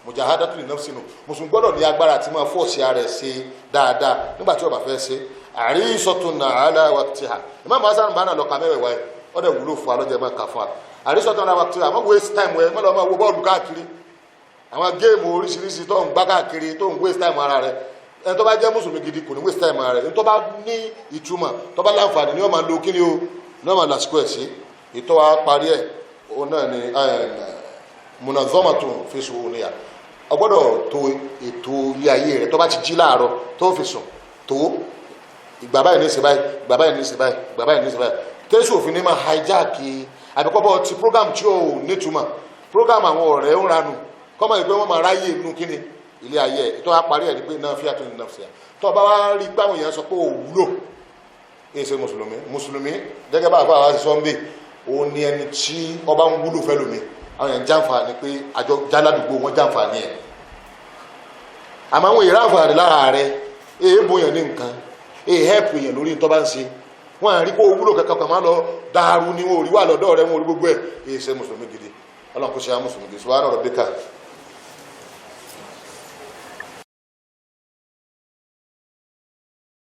mujahadatu li nafsi mùsùlùmí gbọ́dọ̀ ní agbára tí máa fọ́ọ̀ṣì rẹ̀ ṣe dáadáa nígbà tí ó bá fẹ́ ṣe àríṣọ́tún ala waqtiha Imam Hasan bá náà lọ kà mẹ́wẹ̀ẹ́ wáyé ó dẹ̀ wúlò fún alọ́jẹ́ máa kà fún wa àríṣọ́tún ala waqtiha àmọ́ waste time wẹ̀ mọ́lọ́ máa wo bọ́ọ̀lù káàkiri àwọn géèmù oríṣiríṣi tó ń gbá káàkiri tó ń waste time ara rẹ̀ ẹni tó bá jẹ́ mùsùlùmí gidi kò ní waste time ara rẹ̀ ẹni tó bá ní ìtumọ̀ tó bá láǹfààní ni wọ́n máa lo kíni o ní wọ́n máa lásìkò ẹ̀ sí ìtọ́ wa parí ẹ̀ òun náà ni munazzamatun fi shu'uniha ọgbọ́dọ̀ tó ètò ilé ayé rẹ̀ tó bá ti jí láàárọ̀ tó fi sùn tó ìgbà báyìí ní ìsìn báyìí ìgbà báyìí ní ìsìn báyìí ìgbà báyìí ní ìsìn báyìí tẹ́sí òfin ní máa hijack àbíkọ́bọ̀ ti program tí ó nítumọ̀ program àwọn ọ̀rẹ́ ń ranù kọ́mọ̀ ìgbé wọn máa ráyè inú kíni ilé ayé ẹ̀ tó wá parí ẹ̀ ní pé náà fíàtò ní nàfṣíà tó bá wá rí gbáwọn èèyàn sọ pé ò wúlò èsè mùsùlùmí gẹ́gẹ́ bá àbá àwáṣí sọ́ńbé òun ni ẹni tí ọba ń wúlò fẹ́ lómi àwọn èèyàn jàǹfààní pé àjọ jáládùgbò wọn jàǹfààní ẹ̀ àmọ́ àwọn èèyàn àǹfààní lára rẹ̀ èèbò yẹn ní nǹkan èèhẹ́pù yẹn lórí tó bá ń ṣe wọ́n àrí kó wúlò kankan kan máa lọ dáàrú ni wọ́n ò rí wà lọ́dọ̀ rẹ̀ wọ́n orí gbogbo ẹ̀ èèṣẹ́ mùsùlùmí gidi ọlọ́run kó ṣe á mùsùlùmí gidi subhana rabbika